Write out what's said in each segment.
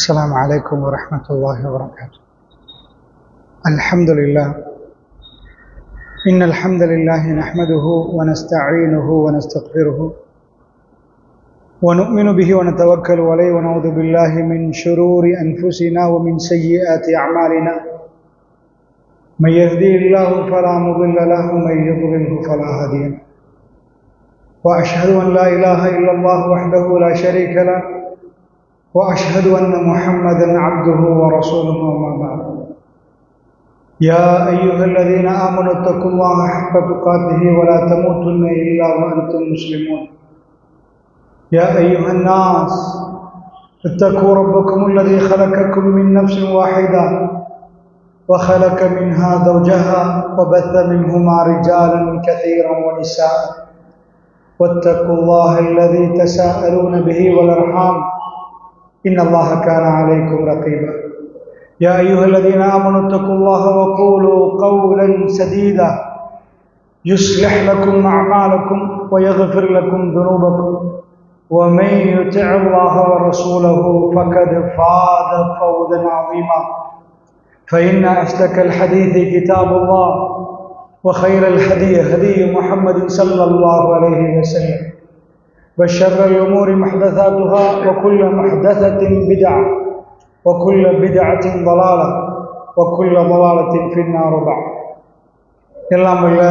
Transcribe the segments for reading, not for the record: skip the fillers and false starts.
السلام عليكم ورحمة الله وبركاته. الحمد لله إن الحمد لله نحمده ونستعينه ونستغفره ونؤمن به ونتوكل عليه ونعوذ بالله من شرور أنفسنا ومن سيئات أعمالنا من يهدي الله فلا مضل له ومن يضلله فلا هادي له وأشهد أن لا إله إلا الله وحده لا شريك له وأشهد أن محمدا عبده ورسوله وما بعد. يا أيها الذين آمنوا اتقوا الله حق تقاته ولا تموتن إلا وأنتم مسلمون. يا أيها الناس اتقوا ربكم الذي خلقكم من نفس واحدة وخلق منها زوجها وبث منهما رجالا كثيرا ونساء واتقوا الله الذي تساءلون به والأرحام إن الله كان عليكم رقيبا. يا أيها الذين آمنوا اتقوا الله وقولوا قولا سديدا يصلح لكم أعمالكم ويغفر لكم ذنوبكم ومن يطع الله ورسوله فقد فاز فوزا عظيما. فإن أصدق الحديث كتاب الله وخير الهدي هدي محمد صلى الله عليه وسلم وشر الأمور محدثاتها وكل محدثة بدعة وكل بدعة ضلالة وكل ضلالة في النار بعد. எல்லாம் உள்ள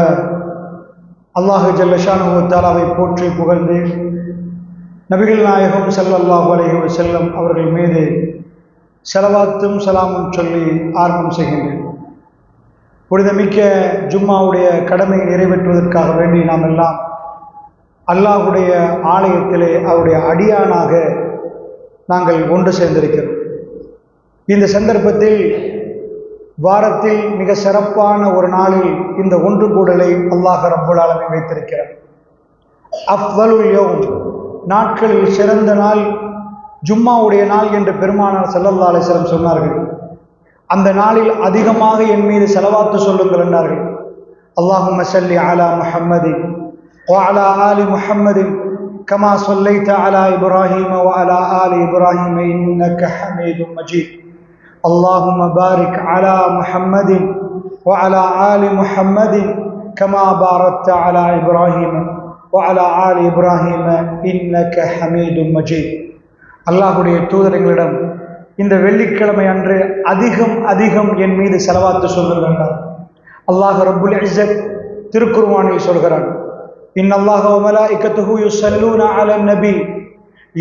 அல்லாஹ் ஜல்ல ஷானுஹு தஆலாவை போற்றி புகழ்ந்து நபிகள் நாயகம் ஸல்லல்லாஹு அலைஹி வஸல்லம் அவர்கள் மீது ஸலவாத்தும் சலாமும் சொல்லி ஆரம்பம் செய்கின்றேன். புனிதமிக்க ஜும்மாவுடைய கடமையை நிறைவேற்றுவதற்காக வேண்டி நாம் எல்லாம் அல்லாஹுடைய ஆலயத்திலே அவருடைய அடியானாக நாங்கள் ஒன்று சேர்ந்திருக்கிறோம். இந்த சந்தர்ப்பத்தில் வாரத்தில் மிக சிறப்பான ஒரு நாளில் இந்த ஒன்று கூடலை அல்லாஹ் ரப்புல் ஆலமீன் வைத்திருக்கிறார். அஃதலுல் யௌம், நாட்களில் சிறந்த நாள் ஜும்மாவுடைய நாள் என்று பெருமானார் ஸல்லல்லாஹு அலைஹி வஸல்லம் சொன்னார்கள். அந்த நாளில் அதிகமாக என் மீது ஸலவாத்து சொல்லுங்கள் என்றார்கள். அல்லாஹும்ம ஸல்லி அலா முஹம்மதின் وعلى آل محمد كما صليت على إبراهيم وعلى آل إبراهيم إنك حميد مجيد اللهم بارك على محمد وعلى آل محمد كما باركت على إبراهيم وعلى آل إبراهيم إنك حميد مجيد அல்லாஹ்வுடைய தூதரிடம் இந்த வெள்ளிக்கிழமை அன்று அதிகம் என் மீது ஸலவாத் சொல்லுங்கள் என்றார். அல்லாஹ் ரப்புல் இஸ்ஸத் திருக்குர்ஆனில் சொல்கிறான், இன்னல்லாஹ வ மலாயிகத்துஹு யுஸல்லூன அலன் நபி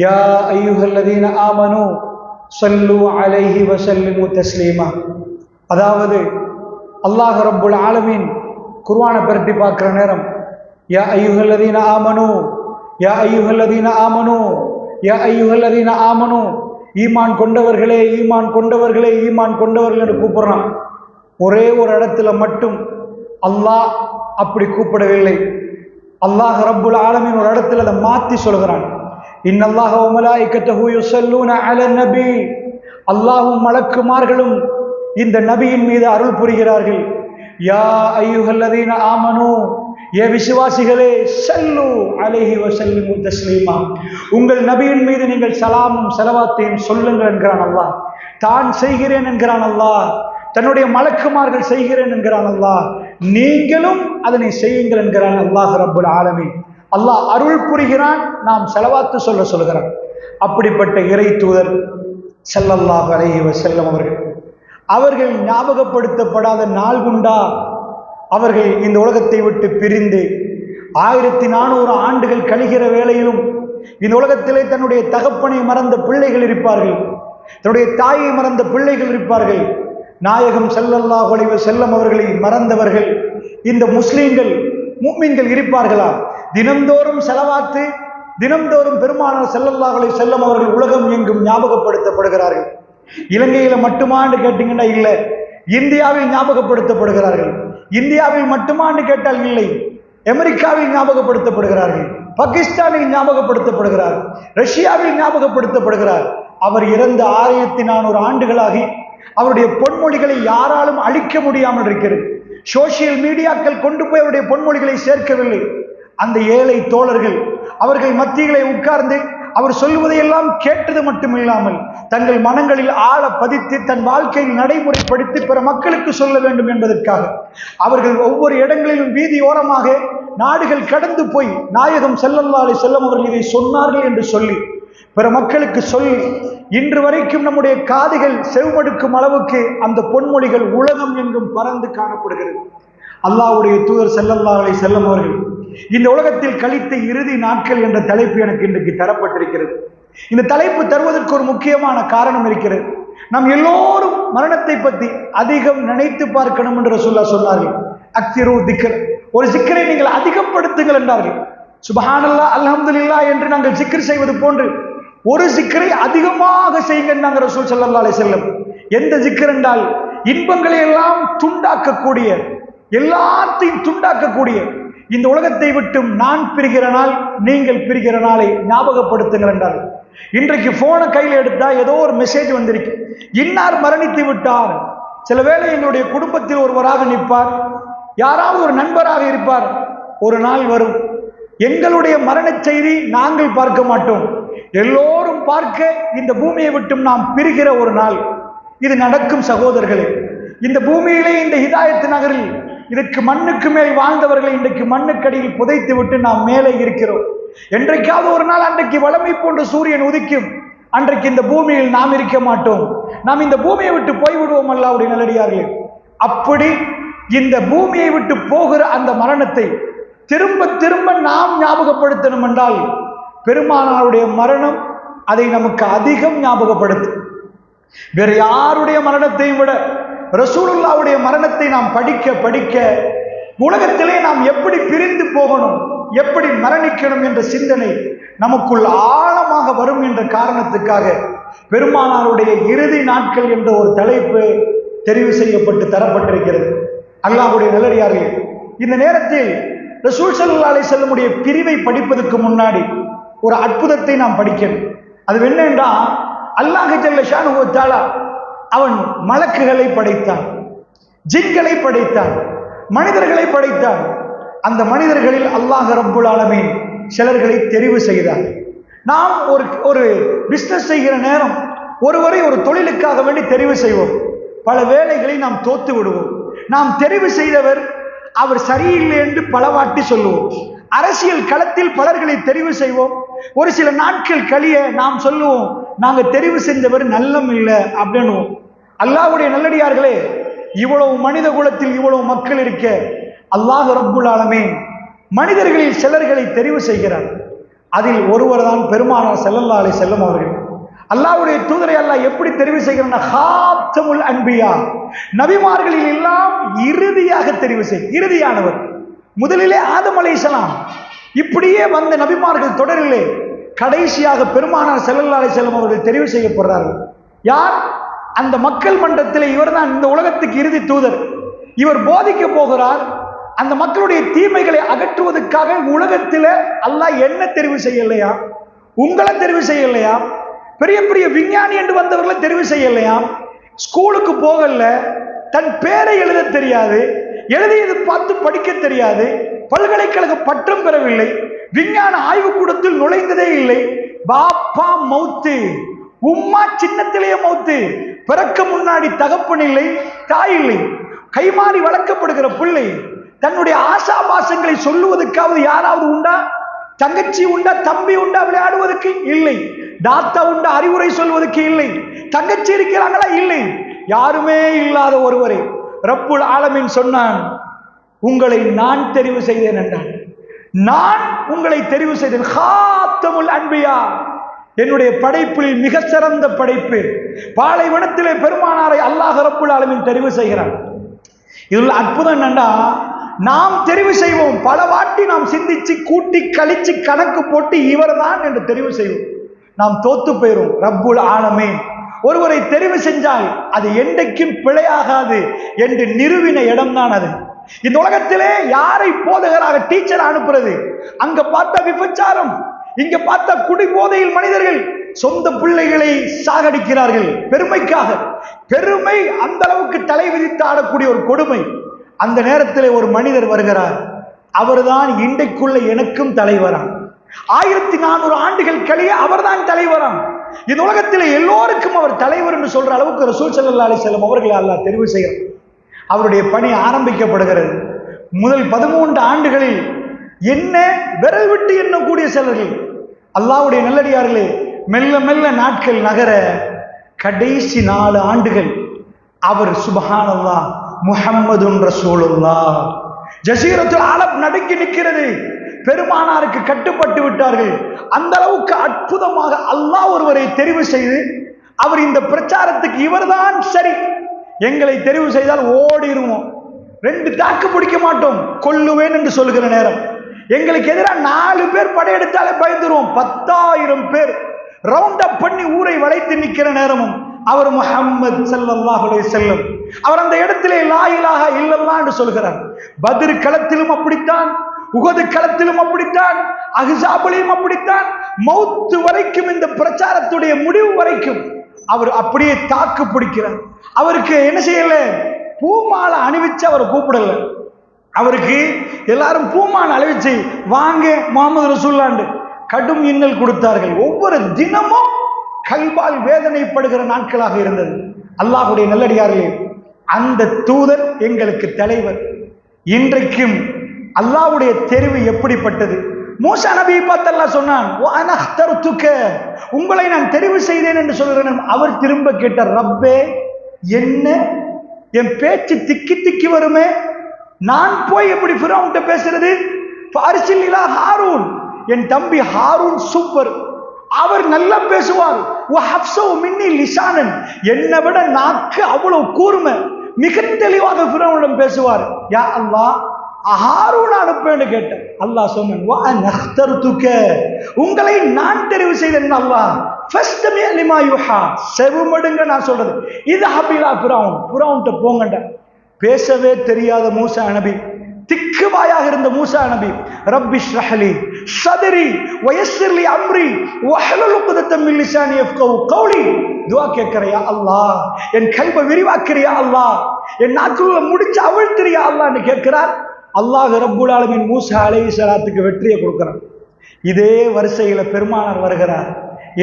யா அய்யுஹல்லதீன ஆமனூ ஸல்லூ அலைஹி வ ஸல்லிமு தஸ்லீமா. அதாவது அல்லாஹ் ரப்புல் ஆலமீன் குர்ஆனை பரட்டி பார்க்கிற நேரம் யா அய்யுஹல்லதீன ஆமனூ யா அய்யுஹல்லதீன ஆமனூ யா அய்யுஹல்லதீன ஆமனூ, ஈமான் கொண்டவர்களே ஈமான் கொண்டவர்களே ஈமான் கொண்டவர்கள் என்று கூப்பிடுறான். ஒரே ஒரு இடத்துல மட்டும் அல்லாஹ் அப்படி கூப்பிடவில்லை. அல்லாஹ் ரப்புல் ஆலமீன் ஒரு இடத்துல அதை மாற்றி சொல்கிறான், இன்னல்லாஹ வ மலாயிகத்துஹு யுஸல்லூன அலன் நபி, அல்லாஹ்வும் மலக்குமார்களும் இந்த நபியின் மீது அருள் புரிகிறார்கள். யா அய்யுஹல்லதீன ஆமனூ, ஏ விசுவாசிகளே, ஸல்லூ அலைஹி வ ஸல்லிமு தஸ்லீமா, உங்கள் நபியின் மீது நீங்கள் சலாமும் ஸலவாத்தையும் சொல்லுங்கள் என்கிறான் அல்லாஹ். தான் செய்கிறேன் என்கிறான் அல்லாஹ், தன்னுடைய மலக்குமார்கள் செய்கிறேன் என்கிறான் அல்லாஹ், நீங்களும் அதனை செய்யுங்கள் என்கிறான் அல்லாஹ் ரப்புல் ஆலமீன். அல்லாஹ் அருள் புரிகிறான், நாம் ஸலவாத்து சொல்லுகிறான். அப்படிப்பட்ட இறை தூதர் ஸல்லல்லாஹு அலைஹி வஸல்லம் அவர்கள் ஞாபகப்படுத்தப்படாத நாள் உண்டா? அவர்கள் இந்த உலகத்தை விட்டு பிரிந்து 1400 ஆண்டுகள் கழிகிற வேளையிலும் இந்த உலகத்திலே தன்னுடைய தகப்பனை மறந்த பிள்ளைகள் இருப்பார்கள், தன்னுடைய தாயை மறந்த பிள்ளைகள் இருப்பார்கள். நாயகம் ஸல்லல்லாஹு அலைஹி வஸல்லம் அவர்களை மறந்தவர்கள் இந்த முஸ்லீம்கள் முஃமின்கள் இருப்பார்களா? தினந்தோறும் ஸலவாத்து, தினந்தோறும் பெருமானார் ஸல்லல்லாஹு அலைஹி வஸல்லம் அவர்கள் உலகம் எங்கும் ஞாபகப்படுத்தப்படுகிறார்கள். இலங்கையில மட்டுமான்னு கேட்டீங்கன்னா இல்லை, இந்தியாவில் ஞாபகப்படுத்தப்படுகிறார்கள். இந்தியாவில் மட்டுமான்னு கேட்டால் இல்லை, அமெரிக்காவில் ஞாபகப்படுத்தப்படுகிறார்கள், பாகிஸ்தானில் ஞாபகப்படுத்தப்படுகிறார், ரஷ்யாவில் ஞாபகப்படுத்தப்படுகிறார். அவர் இறந்த 1400 ஆண்டுகளாகி அவருடைய பொன்மொழிகளை யாராலும் அழிக்க முடியாமல் இருக்கிறது. சோசியல் மீடியாக்கள் கொண்டு போய் அவருடைய பொன்மொழிகளை சேர்க்கவில்லை. அந்த ஏழை தோழர்கள் அவர்கள் மத்தியிலே உட்கார்ந்து அவர் சொல்லுவதையெல்லாம் கேட்டது மட்டுமில்லாமல் தங்கள் மனங்களில் ஆழ பதித்து தன் வாழ்க்கையில் நடைமுறைப்படுத்தி பிற மக்களுக்கு சொல்ல வேண்டும் என்பதற்காக அவர்கள் ஒவ்வொரு இடங்களிலும் வீதியோரமாக நாடுகள் கடந்து போய் நாயகம் ஸல்லல்லாஹு அலைஹி வஸல்லம் அவர்கள் இதை சொன்னார்கள் என்று சொல்லி பிற மக்களுக்கு சொல்லி இன்று வரைக்கும் நம்முடைய காதுகள் செவிமடுக்கும் அளவுக்கு அந்த பொன்மொழிகள் உலகம் எங்கும் பறந்து காணப்படுகிறது. அல்லாஹ்வுடைய தூதர் ஸல்லல்லாஹு அலைஹி வஸல்லம் அவர்கள் இந்த உலகத்தில் கழித்த இறுதி நாட்கள் என்ற தலைப்பு எனக்கு இன்றைக்கு தரப்பட்டிருக்கிறது. இந்த தலைப்பு தருவதற்கு ஒரு முக்கியமான காரணம் இருக்கிறது. நாம் எல்லோரும் மரணத்தை பற்றி அதிகம் நினைத்து பார்க்கணும் என்று ரசூலுல்லாஹ் சொன்னார்கள். அக்ஸிரு திக்ர், ஒரு சிக்கரை நீங்கள் அதிகப்படுத்துங்கள் என்றார்கள். சுப்ஹானல்லாஹ் அல்ஹம்துலில்லாஹ் என்று நாங்கள் சிக்கர் செய்வது போன்று ஒரு சிக்கரை அதிகமாக செய்யுங்கள் நாங்கள் ரசூல் ஸல்லல்லாஹு அலைஹி வஸல்லம். எந்த சிக்கர் என்றால் இன்பங்களை எல்லாம் துண்டாக்கக்கூடிய, எல்லாத்தையும் துண்டாக்கக்கூடிய, இந்த உலகத்தை விட்டும் நான் பிரிகிற நாள் நீங்கள் பிரிகிற நாளை ஞாபகப்படுத்துங்கள் என்றார்கள். இன்றைக்கு போனை கையில் எடுத்தா ஏதோ ஒரு மெசேஜ் வந்திருக்கு, இன்னார் மரணித்து விட்டார். சில வேளை எங்களுடைய குடும்பத்தில் ஒருவராக நிற்பார், யாராவது ஒரு நண்பராக இருப்பார். ஒரு நாள் வரும், எங்களுடைய மரண செய்தி நாங்கள் பார்க்க மாட்டோம், எல்லோரும் பார்க்க இந்த பூமியை விட்டும் நாம் பிரிகிற ஒரு நாள் இது நடக்கும் சகோதரர்களே. இந்த பூமியிலே இந்த ஹிதாயத் நகரில் இதற்கு மண்ணுக்கு மேல் வாழ்ந்தவர்களை இன்றைக்கு மண்ணுக்கடியில் புதைத்து விட்டு நாம் மேலே இருக்கிறோம். என்றைக்காவது ஒரு நாள் அன்றைக்கு வளமை போன்ற சூரியன் உதிக்கும், அன்றைக்கு இந்த பூமியில் நாம் இருக்க மாட்டோம், நாம் இந்த பூமியை விட்டு போய்விடுவோம். அல்லாஹ்வுடைய நல்லடியார்களே, அப்படி இந்த பூமியை விட்டு போகிற அந்த மரணத்தை திரும்ப திரும்ப நாம் ஞாபகப்படுத்தணும் என்றால் பெருமானாருடைய மரணம் அதை நமக்கு அதிகம் ஞாபகப்படுத்தும். வேறு யாருடைய மரணத்தையும் விட ரசூலுல்லாஹ்வுடைய மரணத்தை நாம் படிக்க படிக்க உலகத்திலே நாம் எப்படி பிரிந்து போகணும், எப்படி மரணிக்கணும் என்ற சிந்தனை நமக்குள் ஆழமாக வரும் என்ற காரணத்துக்காக பெருமானாருடைய இறுதி நாட்கள் என்ற ஒரு தலைப்பு தெரிவு செய்யப்பட்டு தரப்பட்டிருக்கிறது. அல்லாஹ்வுடைய நல்லடியார்களே, இந்த நேரத்தில் ரசூல் ஸல்லல்லாஹு அலைஹி வஸல்லமுடைய பிரிவை படிப்பதற்கு முன்னாடி ஒரு அற்புதத்தை நாம் படிக்கணும். அது என்னென்றால், அல்லாஹ் ஜல்ல ஷானுஹு வ தஆலா அவன் மலக்குகளை படைத்தான், ஜின்களை படைத்தான், மனிதர்களை படைத்தான். அந்த மனிதர்களில் அல்லாஹ் ரப்புல் ஆலமீன் சிலர்களை தெரிவு செய்தார். நாம் ஒரு பிசினஸ் செய்கிற நேரம் ஒருவரை ஒரு தொழிலுக்காக வேண்டி தெரிவு செய்வோம். பல வேளைகளை நாம் தோத்து விடுவோம். நாம் தெரிவு செய்தவர் அவர் சரியில்லை என்று பலவாட்டி சொல்லுவோம். அரசியல் களத்தில் பலர்களை தெரிவு செய்வோம். ஒரு சில நாட்கள் கழிய நாம் சொல்லுவோம், நாங்க தெரிவு செஞ்சவர் நல்லம் இல்லை அப்படின்னுவோம். அல்லாஹ்வுடைய நல்லடியார்களே, இவ்வளவு மனித குலத்தில் இவ்வளவு மக்கள் இருக்க அல்லாஹ் ரப்புல் ஆலமீன் மனிதர்களில் சிலர்களை தெரிவு செய்கிறார். அதில் ஒருவர் தான் பெருமானார் ஸல்லல்லாஹு அலைஹி வஸல்லம் அவர்கள். அல்லாஹ்வுடைய தூதரை அல்லாஹ் எப்படி தெரிவு செய்கிறார்? ஹாத்தமுல் அன்பியா, நபிமார்களில் எல்லாம் இறுதியாக தெரிவு இறுதியானவர். முதலிலே ஆதம் அலைஹிஸ்ஸலாம், இப்படியே வந்த நபிமார்கள் தொடரிலே கடைசியாக பெருமானார் ஸல்லல்லாஹு அலைஹி வஸல்லம் அவர்கள் தெரிவு செய்யப்படுறார்கள். யார்? அந்த மக்கள் மன்றத்தில் இவர் தான் இந்த உலகத்துக்கு இறுதி தூதர். இவர் போதிக்க போகிறார். அந்த மக்களுடைய தீமைகளை அகற்றுவதற்காக உலகத்தில் அல்லாஹ் என்ன தெரிவு செய்யலையா? உங்களை தெரிவு செய்யலையா? பெரிய பெரிய விஞ்ஞானி என்று வந்தவர்களை தெரிவு செய்யலையா? ஸ்கூலுக்கு போகல, தன் பேரை எழுத தெரியாது, எழுதியது பார்த்து படிக்க தெரியாது, பல்கலைக்கழக பட்டம் பெறவில்லை, விஞ்ஞான ஆய்வுக்கூடத்தில் நுழைந்ததே இல்லை, பாப்பா மௌத்து, உம்மா சின்னத்திலேயே மௌத்து, பிறக்க முன்னாடி தகப்பன் இல்லை, தாய் இல்லை, கைமாறி வளர்க்கப்படுகிற பிள்ளை, தன்னுடைய ஆசாபாசங்களை சொல்லுவதற்காவது யாராவது உண்டா? தங்கச்சி உண்டா? தம்பி உண்டா? விளையாடுவதற்கு இல்லை. தாத்தா உண்டா? அறிவுரை சொல்வதற்கு இல்லை. தங்கச்சி இருக்கிறாங்களா? இல்லை. யாருமே இல்லாத ஒருவரை ரப்புல் ஆலமீன் சொன்னான், உங்களை நான் தெரிவு செய்தேன் என்றான். நான் உங்களை தெரிவு செய்தேன். ஹாத்தமுல் அன்பியா, என்னுடைய படைப்பில் மிக சிறந்த படைப்பு. பாலைவனத்திலே பெருமானாரை அல்லாஹ் ரப்புல் ஆலமீன் தெரிவு செய்கிறான். இதில் அற்புதம் என்னண்டா, நாம் தெரிவு செய்வோம். பல வாட்டி நாம் சிந்திச்சு கூட்டி கழிச்சு கணக்கு போட்டு இவர் தான் என்று தெரிவு செய்வோம். நாம் தோத்து போயிரும். ரப்புல் ஆலமீன் ஒருவரை தெரிவு செஞ்சால் அது என்றைக்கும் பிழையாகாது என்று நிறுவின இடம்தான் அது. இந்த உலகத்திலே யாரை போதகராக டீச்சர் அனுப்புறது? அங்க பார்த்தா விபச்சாரம், இங்க பார்த்தா குடி போதையில் மனிதர்கள் சொந்த பிள்ளைகளை சாகடிக்கிறார்கள் பெருமைக்காக. பெருமை அந்த அளவுக்கு தலை விதித்து ஆடக்கூடிய ஒரு கொடுமை. அந்த நேரத்தில் ஒரு மனிதர் வருகிறார். அவர்தான் இன்றைக்குள்ள எனக்கும் தலைவரான். 1400 ஆண்டுகள் கழிய அவர்தான் தலைவரான். இந்த உலகத்தில் எல்லோருக்கும் அவர் தலைவர் என்று சொல்ற அளவுக்கு ரசூல் ஸல்லல்லாஹு அலைஹி வஸல்லம் அவர்களை அல்லாஹ் தெரிவு செய்கிறார். அவருடைய பணி ஆரம்பிக்கப்படுகிறது. முதல் 13 ஆண்டுகளில் என்ன விரல் விட்டு எண்ணக்கூடிய சிலர்கள், அல்லாஹ்வுடைய நல்லடியார்களே, மெல்ல மெல்ல நாட்கள் நகர கடைசி 4 ஆண்டுகள் அவர் சுப்ஹானல்லாஹ் முஹம்மதுன் ரசூலுல்லாஹ், ஜஸீரத்துல் அரப் நடுங்கி நிற்கிறது. பெருமானாருக்கு கட்டுப்பட்டு விட்டார்கள். அந்த அளவுக்கு அற்புதமாக அல்லாஹ் ஒருவரை தெரிவு செய்து, அவர் இந்த பிரச்சாரத்துக்கு இவர்தான் சரி, எங்களை தெரிவு செய்தால் ஓடிடுவோம், 2 தாக்கு பிடிக்க மாட்டோம், கொல்லுவேன் என்று சொல்லுகிற நேரம், எங்களுக்கு எதிராக 4 பேர் படையெடுத்தாலே பயந்துருவோம், 10,000 பேர் ரவுண்ட் அப் பண்ணி ஊரை வளைத்து நிற்கிற நேரமும் அவர் முஹம்மது ஸல்லல்லாஹு அலைஹி வஸல்லம் அவர் அந்த இடத்திலே லா இலாஹா இல்லல்லாஹ் என்று சொல்கிறார். பத்ர் களத்திலும் அப்படித்தான், உஹது களத்திலும் அப்படித்தான், அஹ்ஸாபிலும் அப்படித்தான், மௌத் வரைக்கும், இந்த பிரச்சாரத்துடைய முடிவு வரைக்கும் அவர் அப்படியே தாக்கு பிடிக்கிறார். அவருக்கு என்ன செய்யல? பூமாலை அணிவிச்சு அவர் கூப்பிடல. அவருக்கு எல்லாரும் பூமாலை அணிவிச்சு வாங்க முஹம்மது ரசூலுல்லாஹ் கடும் இன்னல் கொடுத்தார்கள். ஒவ்வொரு தினமும் கல்வால் வேதனைப்படுகிற நாட்களாக இருந்தது. அல்லாஹ்வுடைய நல்லடியார்களே, அந்த தூதர் எங்களுக்கு தலைவர். இன்றைக்கும் அல்லாஹ்வுடைய தெரிவு எப்படிப்பட்டது? மூசா நபியை பார்த்து அல்லாஹ் சொன்னான், உங்களை நான் தெரிவு செய்தேன் என்று சொல்கிறேன். அவர் திரும்ப கேட்டார், ரப்பே என்ன, என் பேச்சு திக்கி திக்கி வருமே, நான் போய் எப்படி ஃபிரௌன்ட்ட பேசுறது? ஃபாரிசில் இலா ஹாரூன், என் தம்பி ஹாரூன் சூப்பர், அவர் நல்லா பேசுவார். என்னை விட நாக்கு அவ்வளவு கூர்மை, மிக தெளிவாக ஃபிரௌனிடம் பேசுவார். யா அல்லாஹ், ஹாரூன் அனுப்பேன்னு கேட்டேன். அல்லாஹ் சொன்னான், உங்களை நான் தெரிவு செய்தேன். அல்லாஹ் செவுமடுங்க நான் சொல்றது, இது ஹபிலா ஃபிரௌன், ஃபிரௌன்ட்ட போங்கண்ட. பேசவே தெரியாத மூசா நபி, திக்குவாயாக இருந்த மூசா நபி, ரப்பி ஷ்ரஹ்லி ஸத்ரி வயஸ்ஸிர் லி அம்ரி வஹ்லுல் உக்தத்தம் மின் லிசானி யஃப்கஹு கௌலி. துஆ கேட்கறியா அல்லாஹ், என் கல்பை விரிவாக்குறியா அல்லாஹ், என் நாக்குள்ள முடிச்சு அவிழ்த்துறியா அல்லாஹ்னு கேட்கிறார். அல்லாஹ் ரப்புல் ஆலமீன் மூசா அலைஹிஸ்ஸலாத்துக்கு வெற்றியை கொடுக்கிறான். இதே வரிசையில பெருமானார் வருகிறார்.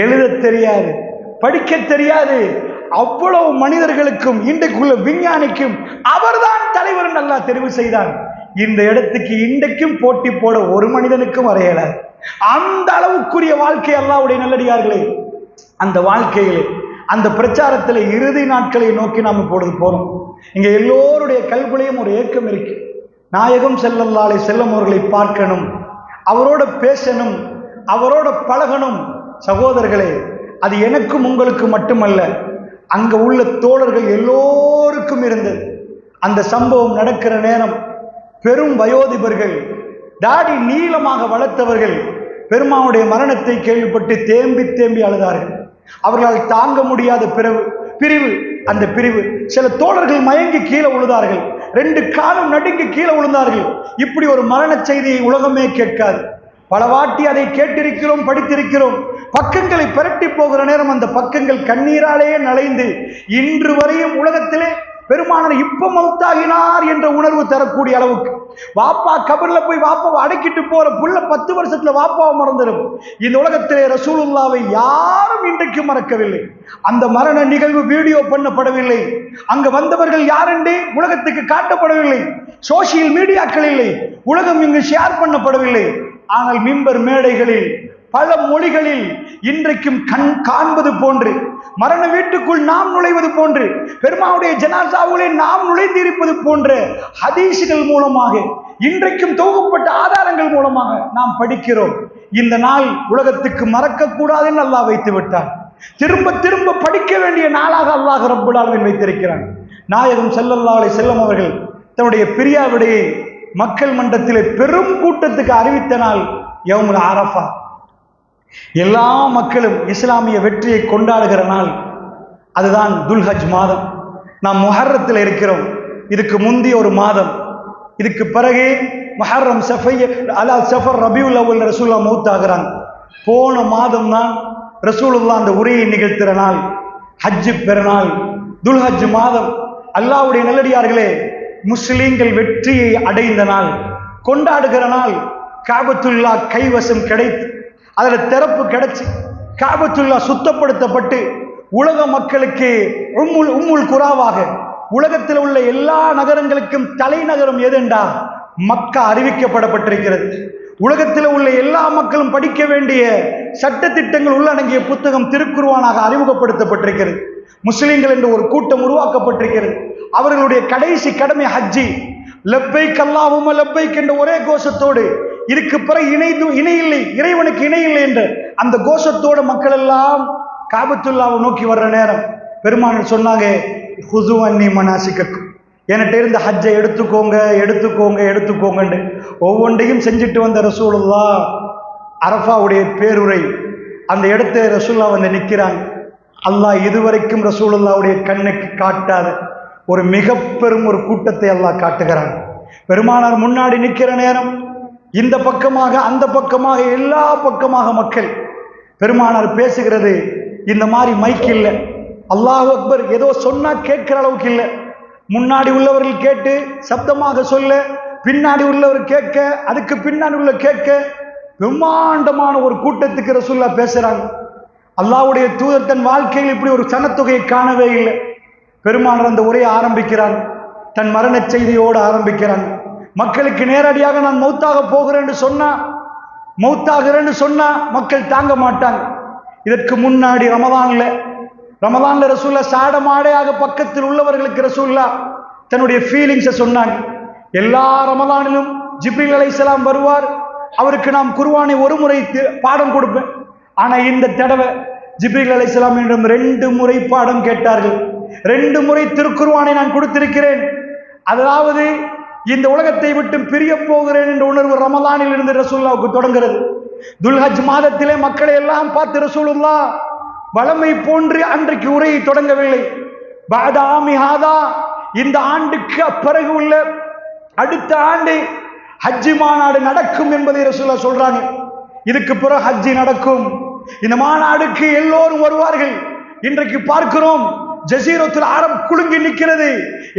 எழுத தெரியாது, படிக்க தெரியாது, அவ்வளவு மனிதர்களுக்கும் இன்றைக்குள்ள விஞ்ஞானிக்கும் அவர்தான் தலைவர் நல்லா தெரிவு செய்தார். இந்த இடத்துக்கு இன்றைக்கும் போட்டி போட ஒரு மனிதனுக்கும் வரையல. அந்த அளவுக்குரிய வாழ்க்கை அல்லாஹ்வுடைய நல்லடியார்களே. அந்த வாழ்க்கையிலே, அந்த பிரச்சாரத்தில் இறுதி நாட்களை நோக்கி நாம் இப்பொழுது போறோம். இங்க எல்லோருடைய கல்விலையும் ஒரு ஏக்கம் இருக்கு. நாயகம் ஸல்லல்லாஹு அலைஹி வஸல்லம் அவர்களை பார்க்கணும், அவரோட பேசணும், அவரோட பழகணும். சகோதரர்களே, அது எனக்கும் உங்களுக்கு மட்டுமல்ல, அங்க உள்ள தோழர்கள் எல்லோருக்கும் இருந்தது. அந்த சம்பவம் நடக்கிற நேரம் பெரும் வயோதிபர்கள், தாடி நீளமாக வளர்த்தவர்கள் பெருமானுடைய மரணத்தை கேள்விப்பட்டு தேம்பி தேம்பி அழுதார்கள். அவர்களால் தாங்க முடியாத பிரிவு, அந்த பிரிவு. சில தோழர்கள் மயங்கி கீழே விழுந்தார்கள், 2 காலும் நடுங்கி கீழே விழுந்தார்கள். இப்படி ஒரு மரண செய்தியை உலகமே கேட்காது. பலவாட்டி அதை கேட்டிருக்கிறோம், படித்திருக்கிறோம். பக்கங்களை புரட்டி போகிற நேரம் அந்த பக்கங்கள் கண்ணீராலேயே நனைந்து இன்று வரையும் உலகத்திலே பெருமானார் இப்ப மௌத்தாகினார் என்ற உணர்வு தரக்கூடிய அளவுக்கு. வாப்பா கபர்ல போய் வாப்பாவை அடக்கிட்டு போற புள்ள 10 வருஷத்துல வாப்பாவை மறந்துடும். இந்த உலகத்திலே ரசூலுல்லாவை யாரும் இன்றைக்கு மறக்கவில்லை. அந்த மரண நிகழ்வு வீடியோ பண்ணப்படவில்லை. அங்க வந்தவர்கள் யாரென்று உலகத்துக்கு காட்டப்படவில்லை. சோசியல் மீடியாக்கள் இல்லை, உலகம் இங்கு ஷேர் பண்ணப்படவில்லை. ஆனால் மிம்பர் மேடைகளில் பல மொழிகளில் இன்றைக்கும் காண்பது போன்று, மரண வீட்டுக்குள் நாம் நுழைவது போன்று, பெருமாவுடைய ஜனாசாவிலே நாம் நுழைந்திருப்பது போன்ற ஹதீஸ்கள் மூலமாக, இன்றைக்கும் தொகுக்கப்பட்ட ஆதாரங்கள் மூலமாக நாம் படிக்கிறோம். இந்த நாள் உலகத்துக்கு மறக்க கூடாதுன்னு அல்லாஹ் வைத்து விட்டார். திரும்ப திரும்ப படிக்க வேண்டிய நாளாக அல்லாஹ் ரப்புல் ஆலமீன் வைத்திருக்கிறான். நாயகம் ஸல்லல்லாஹு அலைஹி வஸல்லம் அவர்கள் தன்னுடைய பிரியாவிடையை மக்கள் மன்றத்திலே பெரும் கூட்டத்துக்கு அறிவித்த நாள் யௌமுல் அரஃபா. எல்லா மக்களும் இஸ்லாமிய வெற்றியை கொண்டாடுகிற நாள். அதுதான் துல்ஹஜ் மாதம். நாம் முஹர்ரத்தில் இருக்கிறோம். இதுக்கு முந்தைய ஒரு மாதம், இதுக்கு பிறகு முஹர்ரம், சஃபர், ரபியுல் அவ்வல் ரசூலுல்லாஹ் மௌத்தாகிறாங்க. போன மாதம் தான் ரசூலுல்லாஹ் அந்த உரையை நிகழ்த்துற நாள், ஹஜ்ஜு பெருநாள், துல்ஹஜ் மாதம். அல்லாஹ்வுடைய நல்லடியார்களே, முஸ்லிம்கள் வெற்றியை அடைந்த நாள், கொண்டாடுகிற நாள். காபத்துல்லா கைவசம் கிடைத்து, அதில் திறப்பு கிடைச்சி, காபத்துல்லா சுத்தப்படுத்தப்பட்டு உலக மக்களுக்கு உம்முல் குராவாக உலகத்தில் உள்ள எல்லா நகரங்களுக்கும் தலைநகரம் எதுண்டா மக்கா அறிவிக்கப்படப்பட்டிருக்கிறது. உலகத்தில் உள்ள எல்லா மக்களும் படிக்க வேண்டிய சட்ட திட்டங்கள் உள்ளடங்கிய புத்தகம் திருக்குர்ஆனாக அறிமுகப்படுத்தப்பட்டிருக்கிறது. முஸ்லிம்கள் என்று ஒரு கூட்டம் உருவாக்கப்பட்டிருக்கிறது. அவர்களுடைய கடைசி கடமை ஹஜ்ஜி. லப்பைக் அல்லாஹும்ம லப்பைக் என்ற ஒரே கோஷத்தோடு, இதுக்கு பிறகு இணை இல்லை, இறைவனுக்கு இணை இல்லை என்ற அந்த கோஷத்தோடு மக்கள் எல்லாம் காபத்துல்லாவை நோக்கி வர்ற நேரம் பெருமானார் சொன்னாங்க, ஹுது அன்னி மனாசிக்கக்கும், என்கிட்ட இருந்த ஹஜ்ஜை எடுத்துக்கோங்க எடுத்துக்கோங்க எடுத்துக்கோங்கன்னு ஒவ்வொன்றையும் செஞ்சுட்டு வந்த ரசூலுல்லாஹ் அரஃபாவுடைய பேருரை. அந்த இடத்துல ரசூலுல்லாஹ் வந்து நிற்கிறாங்க. அல்லாஹ் இதுவரைக்கும் ரசூலுல்லாஹ்வுடைய கண்ணுக்கு காட்டாத ஒரு மிக பெரும் ஒரு கூட்டத்தை அல்லாஹ் காட்டுகிறான். பெருமானார் முன்னாடி நிற்கிற நேரம் இந்த பக்கமாக அந்த பக்கமாக எல்லா பக்கமாக மக்கள். பெருமானார் பேசுகிறது இந்த மாதிரி மைக் இல்லை, அல்லாஹ் அக்பர் ஏதோ சொன்னா கேட்கிற அளவுக்கு இல்லை. முன்னாடி உள்ளவர்கள் கேட்டு சப்தமாக சொல்ல, பின்னாடி உள்ளவர் கேட்க, அதுக்கு பின்னாடி உள்ள கேட்க, பிரம்மாண்டமான ஒரு கூட்டத்துக்கு ரசூலுல்லாஹ் பேசுறாங்க. அல்லாஹ்வுடைய தூதர் தன் வாழ்க்கையில் இப்படி ஒரு சனத்தொகையை காணவே இல்லை. பெருமானார் அந்த உரையை ஆரம்பிக்கிறாங்க, தன் மரண செய்தியோடு ஆரம்பிக்கிறாங்க. மக்களுக்கு நேரடியாக நான் மௌத்தாக போகிறேன்னு சொன்னா, மௌத்தாகிறேன்னு சொன்னா மக்கள் தாங்க மாட்டாங்க. இதற்கு முன்னாடி ரமலான்ல ரசூலுல்லாஹ் சாடமாடையாக பக்கத்தில் உள்ளவர்களுக்கு ரசூலுல்லாஹ் தன்னுடைய ஃபீலிங்ஸை சொன்னாங்க. எல்லா ரமலானிலும் ஜிப்ரீல் அலைஹிஸ்ஸலாம் வருவார், அவருக்கு நாம் குர்ஆனை ஒரு முறை பாடம் கொடுப்பேன். ஆனா இந்த தடவை ஜிப்ரீல் அலைஹிஸ்ஸலாம் என்னிடம் 2 முறை பாடம் கேட்டார்கள். 2 முறை திருக்குர்ஆனை நான் கொடுத்திருக்கிறேன். அதாவது இந்த உலகத்தை விட்டு பிரிய போகிறேன் என்ற உணர்வு ரமலானில் இருந்து ரசூலுல்லாஹ்வுக்கு தொடங்குகிறது. துல்ஹஜ் மாதத்திலே மக்களை எல்லாம் பார்த்து ரசூலுல்லாஹ் வளமை போன்று அன்றைக்கு உரையை தொடங்கவில்லை. பஅத ஆமி ஹாதா, இந்த ஆண்டுக்கு பிறகு உள்ள அடுத்த ஆண்டு ஹஜ்ஜி மாநாடு நடக்கும் என்பதை ரசூலுல்லாஹ் சொல்றாங்க. இதுக்கு பிறகு ஹஜ்ஜி நடக்கும், இந்த மாநாடுக்கு எல்லோரும் வருவார்கள். இன்றைக்கு பார்க்கிறோம், ஜசீரத்துல் அரப் குலுங்கி நிற்கிறது.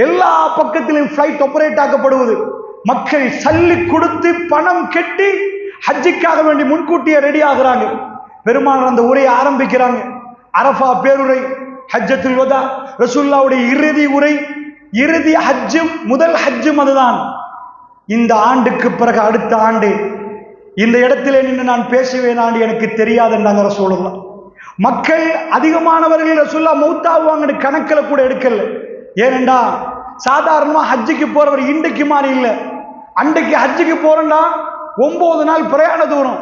எல்லா பக்கத்திலும் ஃபிளைட் ஆபரேட் ஆக்கப்படுவது. மக்கள் சல்லி கொடுத்து பணம் கட்டி ஹஜ்ஜுக்காக வேண்டி முன்கூட்டியே ரெடி ஆகுறாங்க. பெருமானார் அந்த உரையை ஆரம்பிக்கிறாங்க. அரஃபா பேருரை, ஹஜ்ஜத்துல் வதா, ரசூலுல்லாஹ்வுடைய இறுதி உரை, இறுதி ஹஜ்ஜும் முதல் ஹஜ்ஜும் அதுதான். இந்த ஆண்டுக்கு பிறகு அடுத்த ஆண்டு இந்த இடத்திலே நின்று நான் பேசுவேனான்னு எனக்கு தெரியாதுன்றாங்க ரசூலுல்லாஹ். மக்கள் அதிகமானவர்கள் ரசூலுல்லாஹ் மௌத்தாவாங்கன்னு கணக்கில் கூட எடுக்கல. ஏனெண்டா சாதாரணமா ஹஜ்ஜுக்கு போறவர் இன்றைக்கு மாதிரி இல்லை. அன்றைக்கு ஹஜ்ஜுக்கு போறேன்னா 9 நாள் பிரயாண தூரம்,